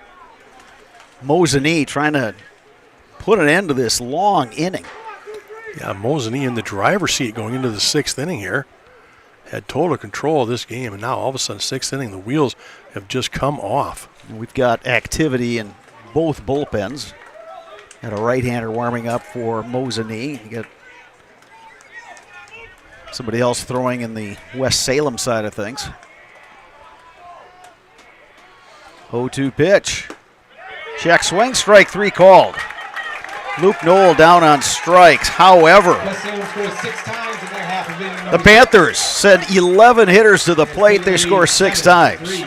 Mosinee, trying to put an end to this long inning. Yeah, Mosinee in the driver's seat going into the 6th inning here. Had total control of this game, and now all of a sudden, 6th inning, the wheels have just come off. We've got activity in both bullpens. Got a right-hander warming up for Mosinee. You got somebody else throwing in the West Salem side of things. 0-2 pitch. Check swing, strike 3 called. Luke Noel down on strikes. However, West Salem scores 6 times in their half of inning. the Panthers send 11 hitters to the plate. They score 6 times.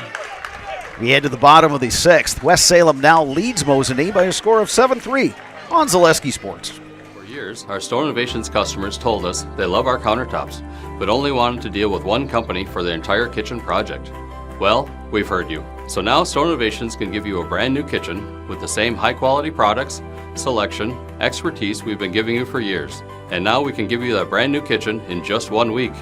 We head to the bottom of the 6th. West Salem now leads Mosinee by a score of 7-3 on Zaleski Sports. For years, our Store Innovations customers told us they love our countertops, but only wanted to deal with one company for their entire kitchen project. Well, we've heard you. So now Store Innovations can give you a brand new kitchen with the same high quality products, selection, expertise we've been giving you for years. And now we can give you that brand new kitchen in just 1 week.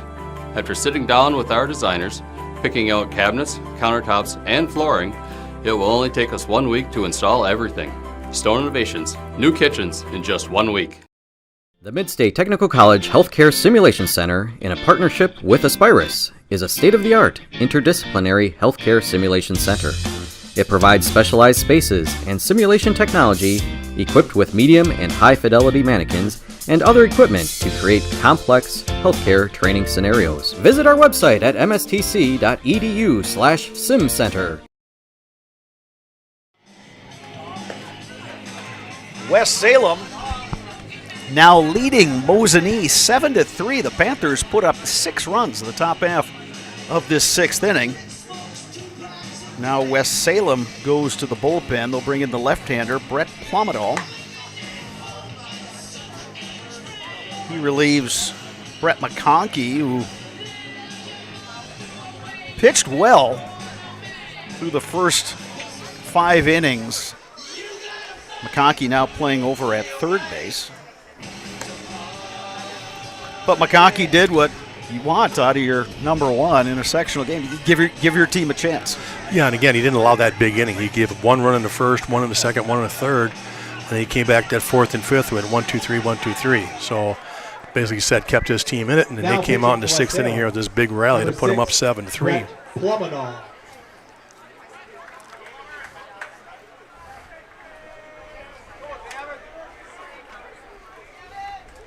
After sitting down with our designers, picking out cabinets, countertops, and flooring, it will only take us 1 week to install everything. Store Innovations, new kitchens in just 1 week. The Midstate Technical College Healthcare Simulation Center, in a partnership with Aspirus, is a state-of-the-art, interdisciplinary healthcare simulation center. It provides specialized spaces and simulation technology equipped with medium and high fidelity mannequins and other equipment to create complex healthcare training scenarios. Visit our website at mstc.edu/simcenter. West Salem now leading Mosinee 7-3. The Panthers put up 6 runs in the top half of this 6th inning. Now West Salem goes to the bullpen. They'll bring in the left-hander, Brett Plummetal. He relieves Brett McConkey, who pitched well through the first 5 innings. McConkey now playing over at third base. But McConkey did what you want out of your number one in a sectional game. You give your team a chance. Yeah, and again, he didn't allow that big inning. He gave 1 run in the first, 1 in the second, 1 in the third, and then he came back that 4th and 5th with 1-2-3, 1-2-3. So basically kept his team in it, and then they came out in the 6th inning here with this big rally to put him up 7-3.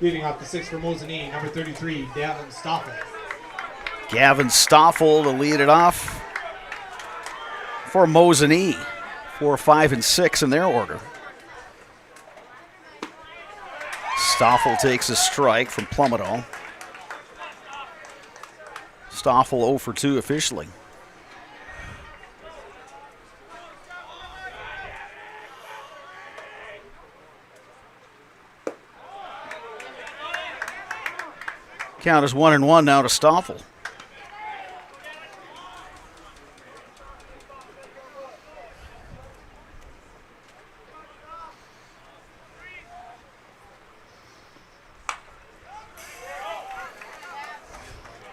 Leading off the 6th for Mosinee, number 33, Gavin Stoffel. Gavin Stoffel to lead it off for Mosinee. 4, 5, and 6 in their order. Stoffel takes a strike from Plummetal. Stoffel 0 for 2 officially. Count is 1-1 now to Stoffel.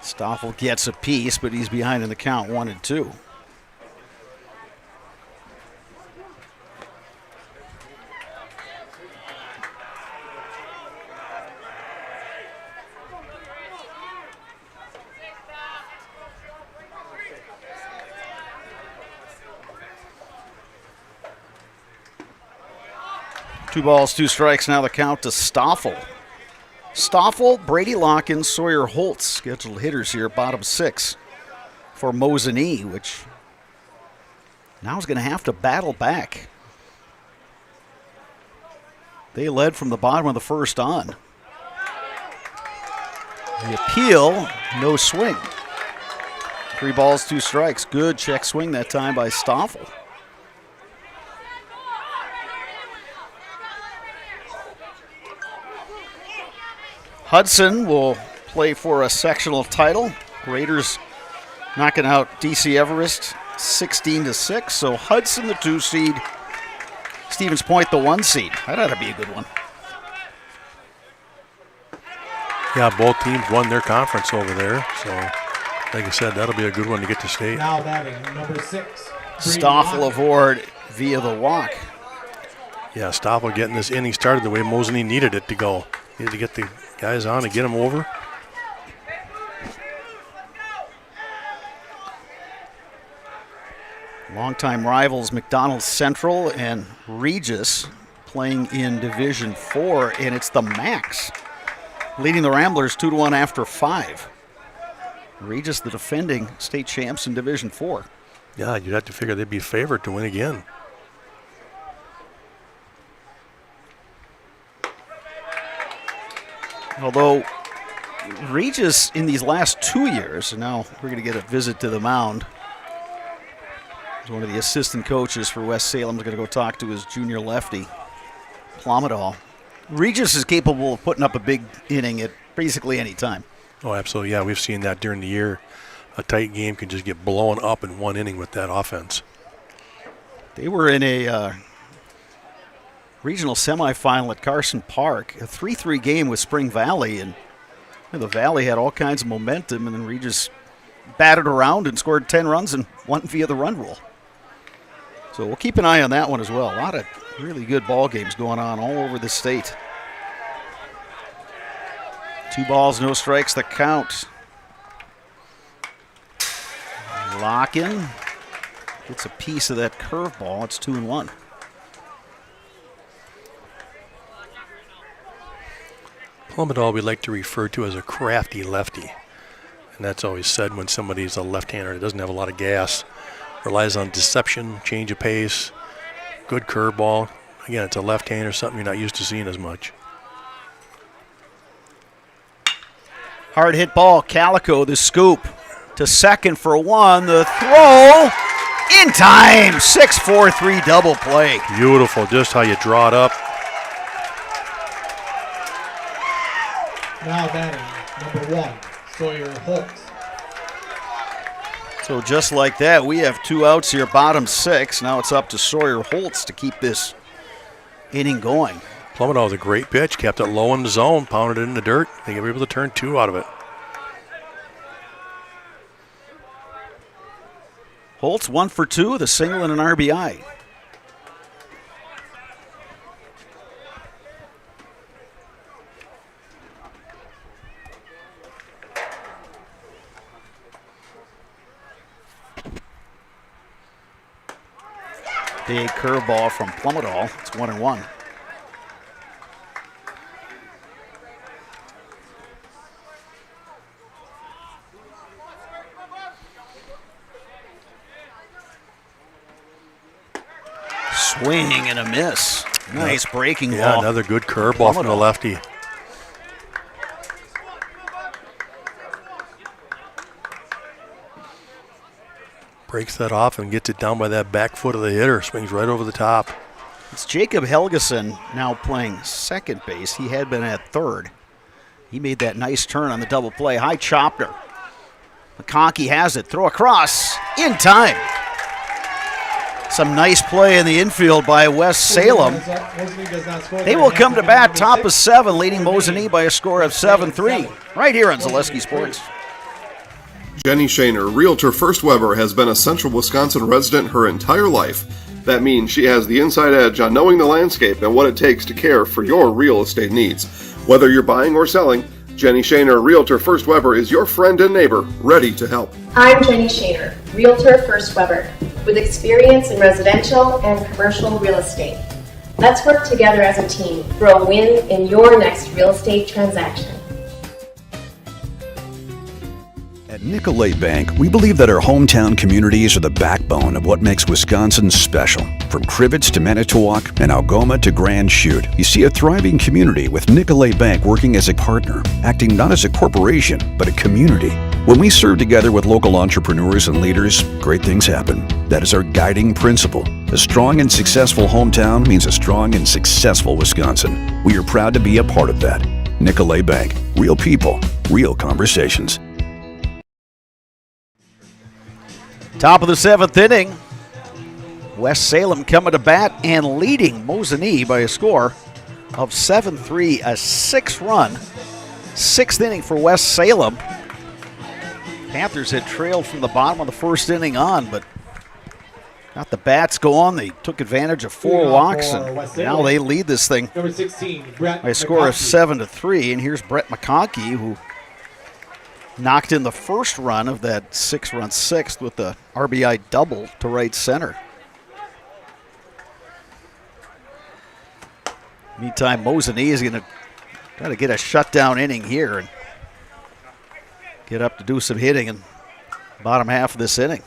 Stoffel gets a piece, but he's behind in the count, 1-2. Two balls, 2 strikes, now the count to Stoffel. Stoffel, Brady Lockins, Sawyer Holtz, scheduled hitters here, bottom 6 for Mosinee, which now is going to have to battle back. They led from the bottom of the first on. The appeal, no swing. 3 balls, 2 strikes. Good check swing that time by Stoffel. Hudson will play for a sectional title. Raiders knocking out DC Everest 16-6. So Hudson the 2 seed, Stevens Point the 1 seed. That ought to be a good one. Yeah, both teams won their conference over there. So, like I said, that'll be a good one to get to state. Now batting, number 6. Stoffel aboard via the walk. Yeah, Stoffel getting this inning started the way Mosinee needed it to go. Needed to get the guys on and get them over. Longtime rivals McDonald Central and Regis playing in Division 4, and it's the Max leading the Ramblers 2-1 after 5. Regis, the defending state champs in Division 4. Yeah, you'd have to figure they'd be favored to win again. Although Regis in these last 2 years, and now we're going to get a visit to the mound. One of the assistant coaches for West Salem is going to go talk to his junior lefty, Plummetal. Regis is capable of putting up a big inning at basically any time. Oh, absolutely. Yeah, we've seen that during the year. A tight game can just get blown up in 1 inning with that offense. They were in a regional semifinal at Carson Park, a 3-3 game with Spring Valley, and the Valley had all kinds of momentum, and then Regis batted around and scored 10 runs and won via the run rule. So we'll keep an eye on that one as well. A lot of really good ball games going on all over the state. 2 balls, no strikes, the count. Lock-in gets a piece of that curveball. It's 2-1. Plummetal we like to refer to as a crafty lefty. And that's always said when somebody's a left-hander that doesn't have a lot of gas. Relies on deception, change of pace, good curveball. Again, it's a left-hander, something you're not used to seeing as much. Hard hit ball, Calico, the scoop to second for one. The throw in time. 6-4-3 double play. Beautiful, just how you draw it up. Now batting, number 1, Sawyer Holtz. So just like that, we have 2 outs here, bottom 6. Now it's up to Sawyer Holtz to keep this inning going. Plummetal was a great pitch, kept it low in the zone, pounded it in the dirt. They were able to turn 2 out of it. Holtz 1 for 2 with a single and an RBI. Big curveball from Plummetal. It's 1-1. Swing and a miss. Nice breaking Yeah, ball. another good curveball from the lefty. Breaks that off and gets it down by that back foot of the hitter. Swings right over the top. It's Jacob Helgeson now playing second base. He had been at third. He made that nice turn on the double play. High chopper. McConkey has it. Throw across. In time. Some nice play in the infield by West Salem. They will come to bat top of 7, leading Mosinee by a score of 7-3. Right here on Zaleski Sports. Jenny Shaner, Realtor First Weber, has been a Central Wisconsin resident her entire life. That means she has the inside edge on knowing the landscape and what it takes to care for your real estate needs. Whether you're buying or selling, Jenny Shaner, Realtor First Weber, is your friend and neighbor, ready to help. I'm Jenny Shaner, Realtor First Weber, with experience in residential and commercial real estate. Let's work together as a team for a win in your next real estate transaction. At Nicolay Bank, we believe that our hometown communities are the backbone of what makes Wisconsin special. From Crivets to Manitowoc and Algoma to Grand Chute, you see a thriving community with Nicolay Bank working as a partner, acting not as a corporation, but a community. When we serve together with local entrepreneurs and leaders, great things happen. That is our guiding principle. A strong and successful hometown means a strong and successful Wisconsin. We are proud to be a part of that. Nicolay Bank. Real people, real conversations. Top of the 7th inning. West Salem coming to bat and leading Mosinee by a score of 7-3, a 6-run 6th inning for West Salem. Panthers had trailed from the bottom of the 1st inning on, but got the bats going. They took advantage of 4 walks, and now they lead this thing Number 16, Brett by a score of McConkey. 7-3. And here's Brett McConkey, who knocked in the first run of that 6-run 6th with the RBI double to right center. Meantime, Mosinee is going to try to get a shutdown inning here and get up to do some hitting in the bottom half of this inning.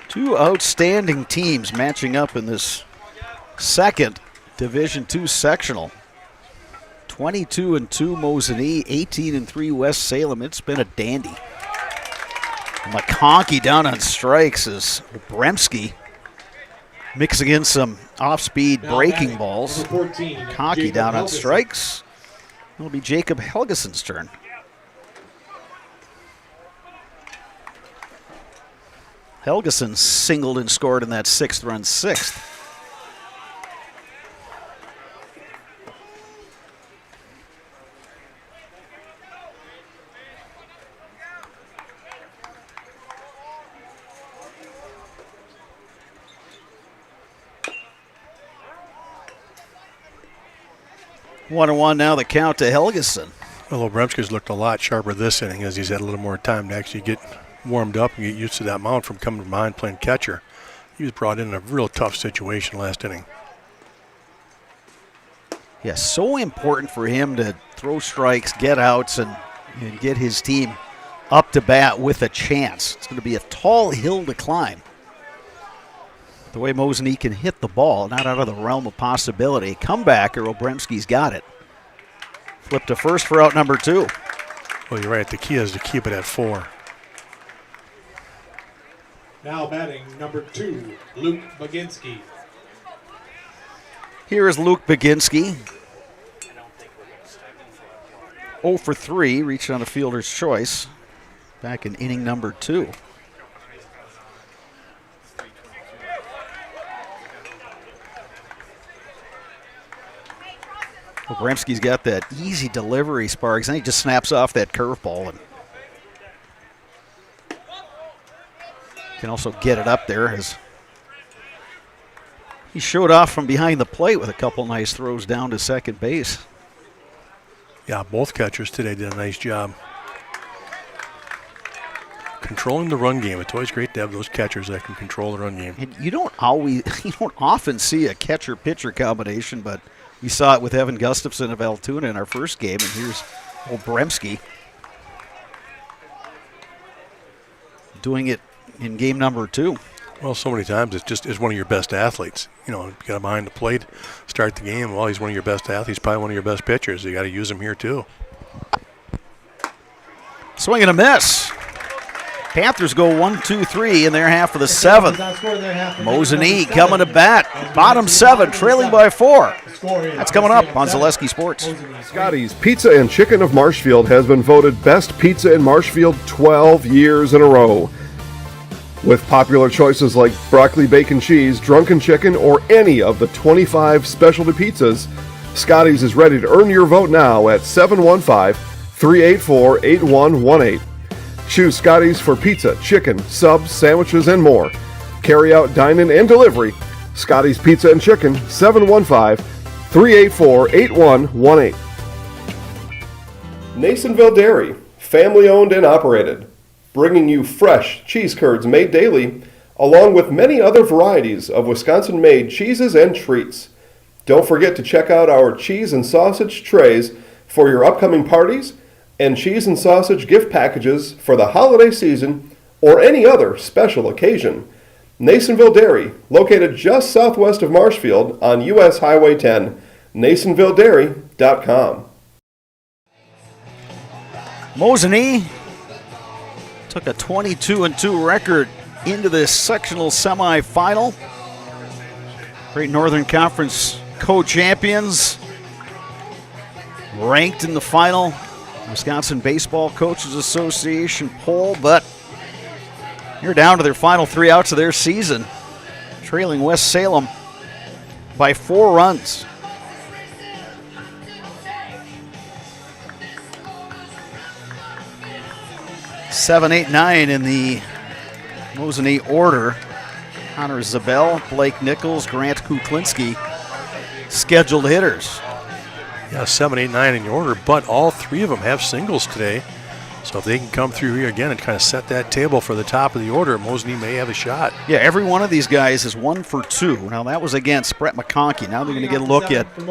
2 outstanding teams matching up in this second Division II sectional. 22-2 Mosinee, 18-3 West Salem. It's been a dandy. McConkey down on strikes as Bremski mixing in some off-speed breaking balls. McConkey down on strikes. It'll be Jacob Helgeson's turn. Helgeson singled and scored in that 6th-run 6th. One and one now, the count to Helgeson. Well, Obremski's looked a lot sharper this inning as he's had a little more time to actually get warmed up and get used to that mound from coming from behind playing catcher. He was brought in a real tough situation last inning. Yeah, so important for him to throw strikes, get outs, and get his team up to bat with a chance. It's going to be a tall hill to climb. The way Mosinee can hit the ball, not out of the realm of possibility. Comebacker, Obremski's got it. Flip to first for out number 2. Well, you're right. The key is to keep it at 4. Now batting number 2, Luke Baginski. Here is Luke Baginski. 0 for 3, reached on a fielder's choice back in inning number 2. Obremski's got that easy delivery, Sparks, and he just snaps off that curveball and can also get it up there as he showed off from behind the plate with a couple nice throws down to second base. Yeah, both catchers today did a nice job controlling the run game. It's always great to have those catchers that can control the run game. And you don't often see a catcher-pitcher combination, but we saw it with Evan Gustafson of Altoona in our first game, and here's Obremski doing it in game number 2. Well, so many times it's one of your best athletes. You know, you got him behind the plate, start the game. Well, he's one of your best athletes, probably one of your best pitchers. You got to use him here too. Swing and a miss. Panthers go 1-2-3 in their half of the 7th. Mosinee coming to bat. Bottom 7, trailing by 4. That's coming up on Zaleski Sports. Scotty's Pizza and Chicken of Marshfield has been voted best pizza in Marshfield 12 years in a row. With popular choices like broccoli bacon cheese, drunken chicken, or any of the 25 specialty pizzas, Scotty's is ready to earn your vote now at 715-384-8118. Choose Scotty's for pizza, chicken, subs, sandwiches, and more. Carry out, dine-in, and delivery. Scotty's Pizza and Chicken, 715-384-8118. Nasonville Dairy, family owned and operated, bringing you fresh cheese curds made daily, along with many other varieties of Wisconsin-made cheeses and treats. Don't forget to check out our cheese and sausage trays for your upcoming parties and cheese and sausage gift packages for the holiday season or any other special occasion. Nasonville Dairy, located just southwest of Marshfield on U.S. Highway 10, NasonvilleDairy.com. Mosinee took a 22-2 record into this sectional semifinal. Great Northern Conference co-champions, ranked in the final Wisconsin Baseball Coaches Association poll, but they're down to their final 3 outs of their season, trailing West Salem by 4 runs. Seven, 8, 9 in the Mosinee order. Connor Zabel, Blake Nichols, Grant Kuklinski, scheduled hitters. Yeah, 7, 8, 9 in your order, but all 3 of them have singles today. So if they can come through here again and kind of set that table for the top of the order, Mosinee may have a shot. Yeah, every one of these guys is 1 for 2. Now that was against Brett McConkey. Now they're going to get a look at the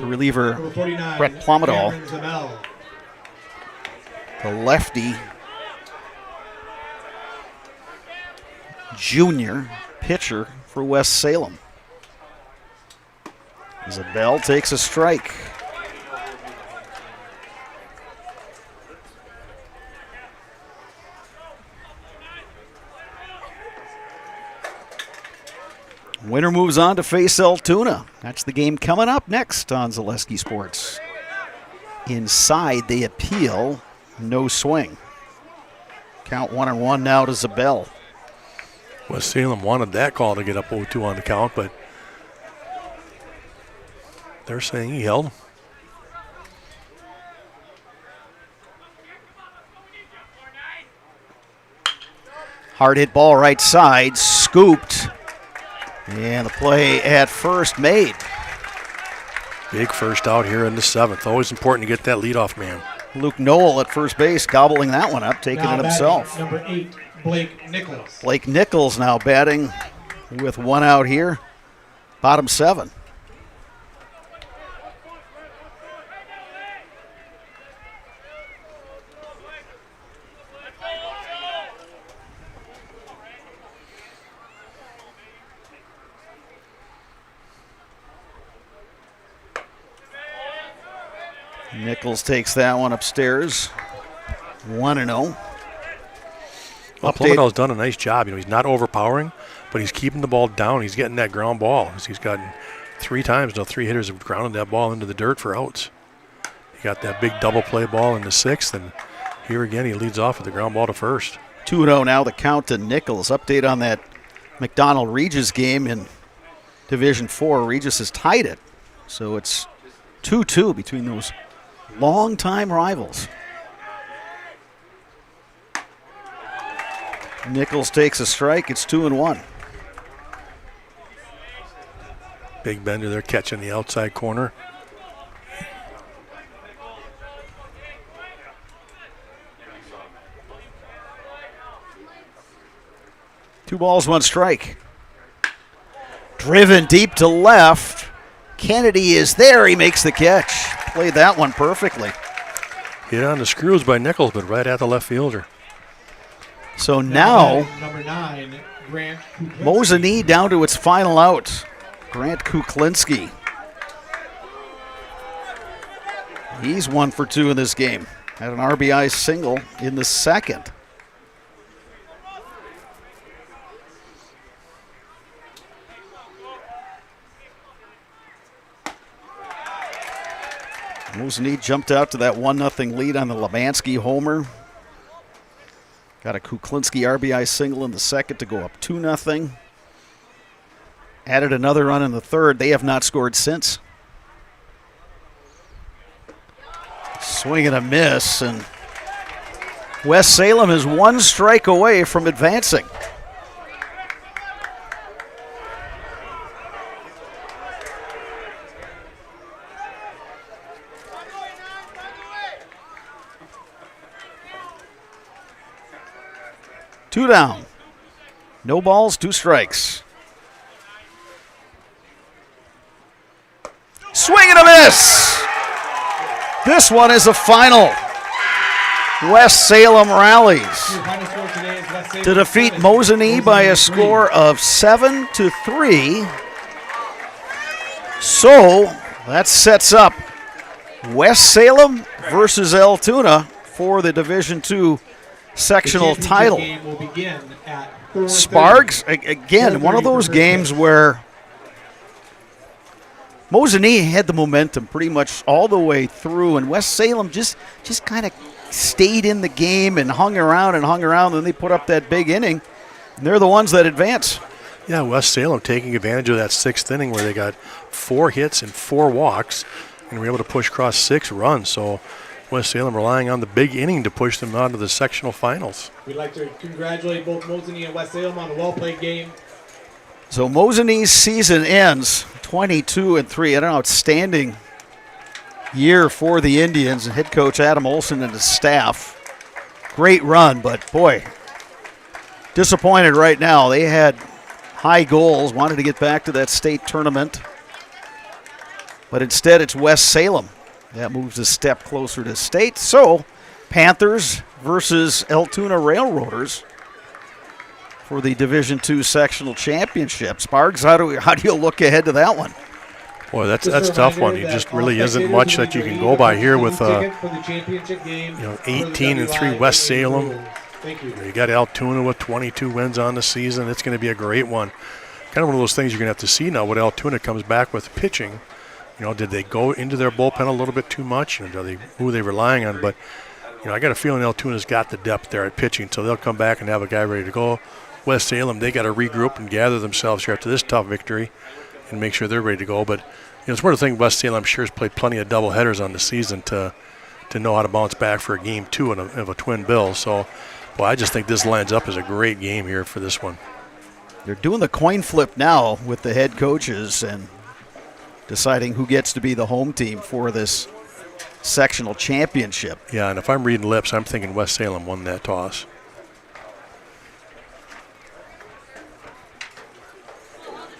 reliever Brett Plummedahl, the lefty junior pitcher for West Salem. Zabel takes a strike. Winner moves on to face Altoona. That's the game coming up next on Zaleski Sports. Inside, they appeal. No swing. Count 1-1 now to Zabel. West Salem wanted that call to get up 0-2 on the count, but they're saying he held. Hard hit ball right side, scooped. And the play at first made. Big first out here in the 7th. Always important to get that leadoff man. Luke Noel at first base, gobbling that one up, taking it himself. Number 8, Blake Nichols. Blake Nichols now batting with 1 out here. Bottom 7. Nichols takes that one upstairs. 1-0. Well, Plumedal's done a nice job. He's not overpowering, but he's keeping the ball down. He's getting that ground ball. He's gotten 3 times now. 3 hitters have grounded that ball into the dirt for outs. He got that big double play ball in the 6th, and here again he leads off with the ground ball to first. 2-0 now the count to Nichols. Update on that McDonald-Regis game in Division 4. Regis has tied it, so it's 2-2 between those longtime rivals. Nichols takes a strike. It's 2-1. Big Bender there catching the outside corner. Two balls, one strike. Driven deep to left. Kennedy is there. He makes the catch. Played that one perfectly. Hit on the screws by Nichols, but right at the left fielder. So now, number 9, Grant Mosinee down to its final out. Grant Kuklinski. He's 1 for 2 in this game. Had an RBI single in the 2nd. Mosinee jumped out to that 1-0 lead on the Labansky homer. Got a Kuklinski RBI single in the 2nd to go up 2-0. Added another run in the 3rd. They have not scored since. Swing and a miss, and West Salem is 1 strike away from advancing. Two down. No balls, 2 strikes. Swing and a miss. This one is a final. West Salem rallies to defeat Mosinee by a score of 7-3. So that sets up West Salem versus Altoona for the Division II sectional title. Sparks, again, one of those games where Mosinee had the momentum pretty much all the way through, and West Salem just kind of stayed in the game and hung around, and then they put up that big inning, and they're the ones that advance. Yeah, West Salem taking advantage of that 6th inning where they got 4 hits and 4 walks, and were able to push across 6 runs. So West Salem relying on the big inning to push them on to the sectional finals. We'd like to congratulate both Mosinee and West Salem on a well-played game. So Mosinee's season ends 22-3. An outstanding year for the Indians and head coach Adam Olson and his staff. Great run, but boy, disappointed right now. They had high goals, wanted to get back to that state tournament, but instead it's West Salem that moves a step closer to state. So Panthers versus Altoona Railroaders for the Division II sectional championship. Sparks, how do you look ahead to that one? Boy, that's a tough one. It just really isn't much that you can go by here with 18-3 West Salem. You got Altoona with 22 wins on the season. It's going to be a great one. Kind of one of those things you're going to have to see now what Altoona comes back with pitching. Did they go into their bullpen a little bit too much? Who are they relying on? But I got a feeling Altoona's got the depth there at pitching, so they'll come back and have a guy ready to go. West Salem, they got to regroup and gather themselves here after this tough victory and make sure they're ready to go. But it's one of the things West Salem, I'm sure, has played plenty of double headers on the season to know how to bounce back for a game 2 of a twin bill. So, I just think this lines up as a great game here for this one. They're doing the coin flip now with the head coaches and deciding who gets to be the home team for this sectional championship. Yeah, and if I'm reading lips, I'm thinking West Salem won that toss.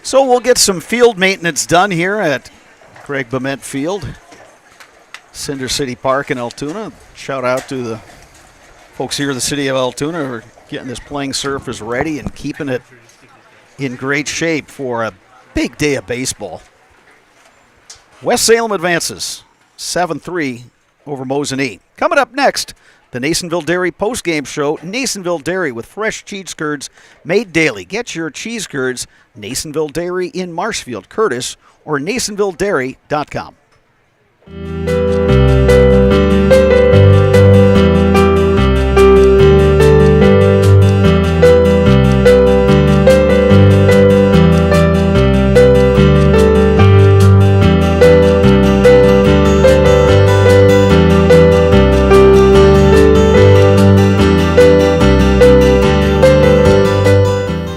So we'll get some field maintenance done here at Craig Bement Field, Cinder City Park in Altoona. Shout out to the folks here in the city of Altoona who are getting this playing surface ready and keeping it in great shape for a big day of baseball. West Salem advances 7-3 over Mosinee. Coming up next, the Nasonville Dairy postgame show. Nasonville Dairy with fresh cheese curds made daily. Get your cheese curds, Nasonville Dairy in Marshfield, Curtis, or NasonvilleDairy.com.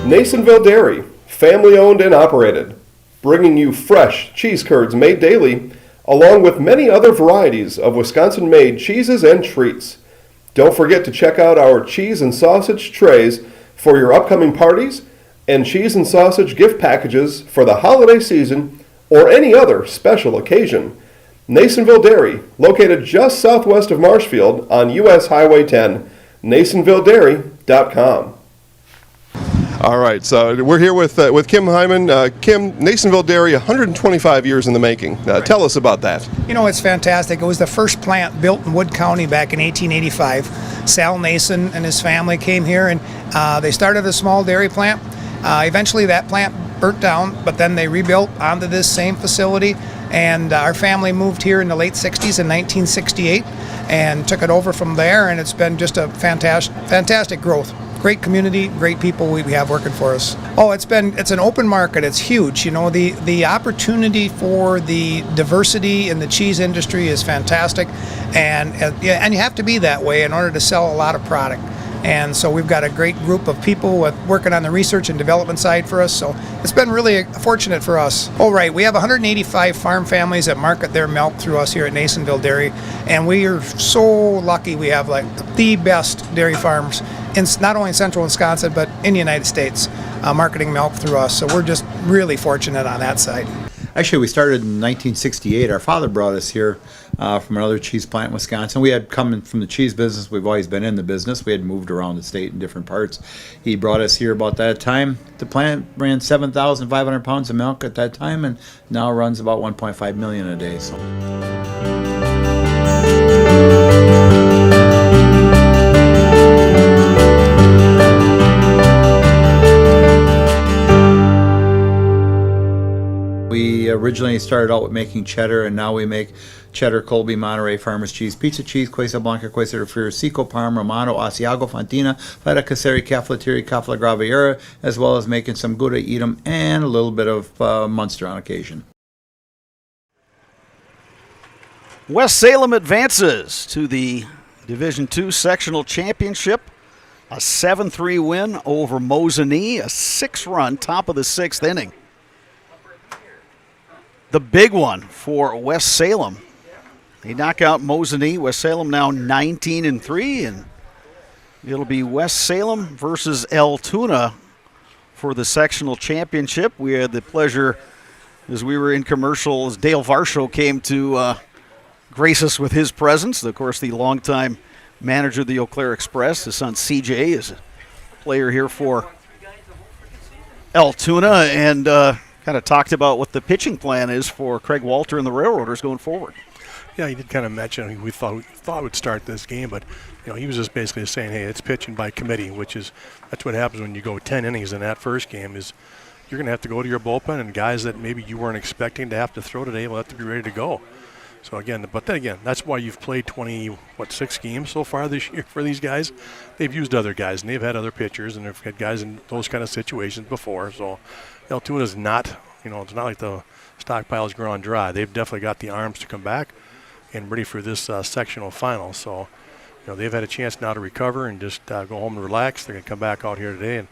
Nasonville Dairy, family owned and operated, bringing you fresh cheese curds made daily, along with many other varieties of Wisconsin-made cheeses and treats. Don't forget to check out our cheese and sausage trays for your upcoming parties and cheese and sausage gift packages for the holiday season or any other special occasion. Nasonville Dairy, located just southwest of Marshfield on US Highway 10, NasonvilleDairy.com. All right, so we're here with Kim Hyman. Kim, Nasonville Dairy, 125 years in the making. Tell us about that. You know, it's fantastic. It was the first plant built in Wood County back in 1885. Sal Nason and his family came here, and they started a small dairy plant. Eventually that plant burnt down, but then they rebuilt onto this same facility, and our family moved here in the late 60s in 1968 and took it over from there, and it's been just a fantastic growth. Great community, great people we have working for us. Oh, it's an open market. It's huge. You know, the opportunity for the diversity in the cheese industry is fantastic, and you have to be that way in order to sell a lot of product. And so we've got a great group of people working on the research and development side for us. So it's been really fortunate for us. Oh, right. We have 185 farm families that market their milk through us here at Nasonville Dairy. And we are so lucky we have like the best dairy farms in not only in central Wisconsin, but in the United States, marketing milk through us. So we're just really fortunate on that side. Actually, we started in 1968. Our father brought us here from another cheese plant in Wisconsin. We had come from the cheese business. We've always been in the business. We had moved around the state in different parts. He brought us here about that time. The plant ran 7,500 pounds of milk at that time, and now runs about 1.5 million a day. So. We originally started out with making cheddar, and now we make cheddar, Colby, Monterey, Farmers Cheese, Pizza Cheese, Quesa Blanca, Quesa de Friar, Seco, Parma, Romano, Asiago, Fontina, Feta Caseri, Caflateri, Cafla Graviera, as well as making some Gouda Edam and a little bit of Munster on occasion. West Salem advances to the Division II Sectional Championship. A 7-3 win over Mosinee, a 6-run top of the 6th inning. The big one for West Salem. They knock out Mosinee. West Salem now 19-3, and it'll be West Salem versus Altoona for the sectional championship. We had the pleasure, as we were in commercial, as Dale Varsho came to grace us with his presence. Of course, the longtime manager of the Eau Claire Express. His son CJ is a player here for Altoona, and kind of talked about what the pitching plan is for Craig Walter and the Railroaders going forward. Yeah, he did kind of mention we thought we'd start this game, but he was just basically saying, hey, it's pitching by committee, that's what happens when you go 10 innings in that first game. Is you're going to have to go to your bullpen, and guys that maybe you weren't expecting to have to throw today will have to be ready to go. So again, that's why you've played 6 games so far this year for these guys. They've used other guys, and they've had other pitchers, and they've had guys in those kind of situations before. So Altoona's not, it's not like the stockpile's grown dry. They've definitely got the arms to come back and ready for this sectional final. So, they've had a chance now to recover and just go home and relax. They're going to come back out here today and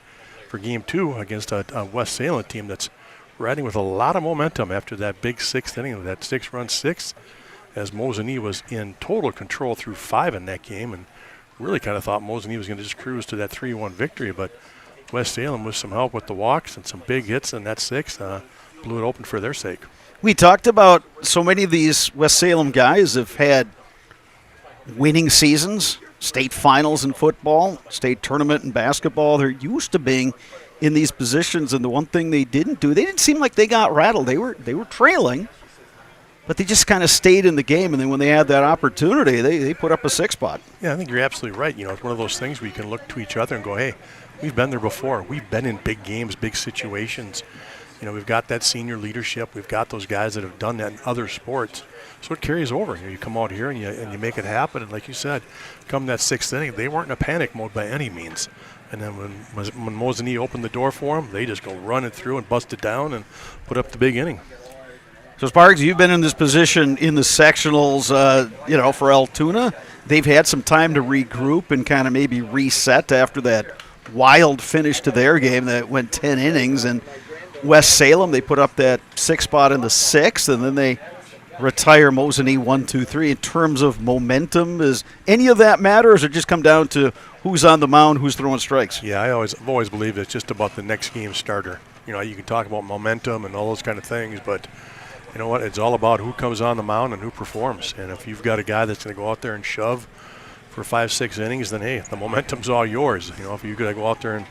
for Game 2 against a West Salem team that's riding with a lot of momentum after that big 6th inning, that 6-run 6th, as Mosinee was in total control through 5 in that game, and really kind of thought Mosinee was going to just cruise to that 3-1 victory, but West Salem, with some help with the walks and some big hits in that 6th, blew it open for their sake. We talked about so many of these West Salem guys have had winning seasons, state finals in football, state tournament in basketball. They're used to being in these positions, and the one thing they didn't seem like they got rattled. They were trailing, but they just kind of stayed in the game, and then when they had that opportunity, they put up a 6-spot. Yeah, I think you're absolutely right. It's one of those things where you can look to each other and go, hey, we've been there before. We've been in big games, big situations. We've got that senior leadership. We've got those guys that have done that in other sports. So it carries over. You come out here and you make it happen. And like you said, come that 6th inning, they weren't in a panic mode by any means. And then when Mosinee opened the door for them, they just go running through and bust it down and put up the big inning. So Sparks, you've been in this position in the sectionals, for Altoona. They've had some time to regroup and kind of maybe reset after that wild finish to their game that went 10 innings. And West Salem, they put up that 6th spot in the 6th, and then they retire Mosinee 1-2-3. In terms of momentum, does any of that matter, or does it just come down to who's on the mound, who's throwing strikes? Yeah, I've always believed it's just about the next game starter. You can talk about momentum and all those kind of things, but you know what? It's all about who comes on the mound and who performs. And if you've got a guy that's going to go out there and shove for 5-6 innings, then hey, the momentum's all yours. If you're going to go out there and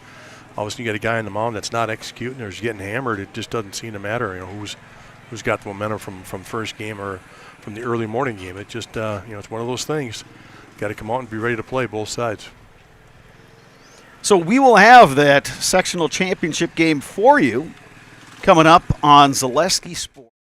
all of a sudden you get a guy on the mound that's not executing or is getting hammered, it just doesn't seem to matter. Who's got the momentum from first game or from the early morning game. It just it's one of those things. Got to come out and be ready to play both sides. So we will have that sectional championship game for you coming up on Zaleski Sports.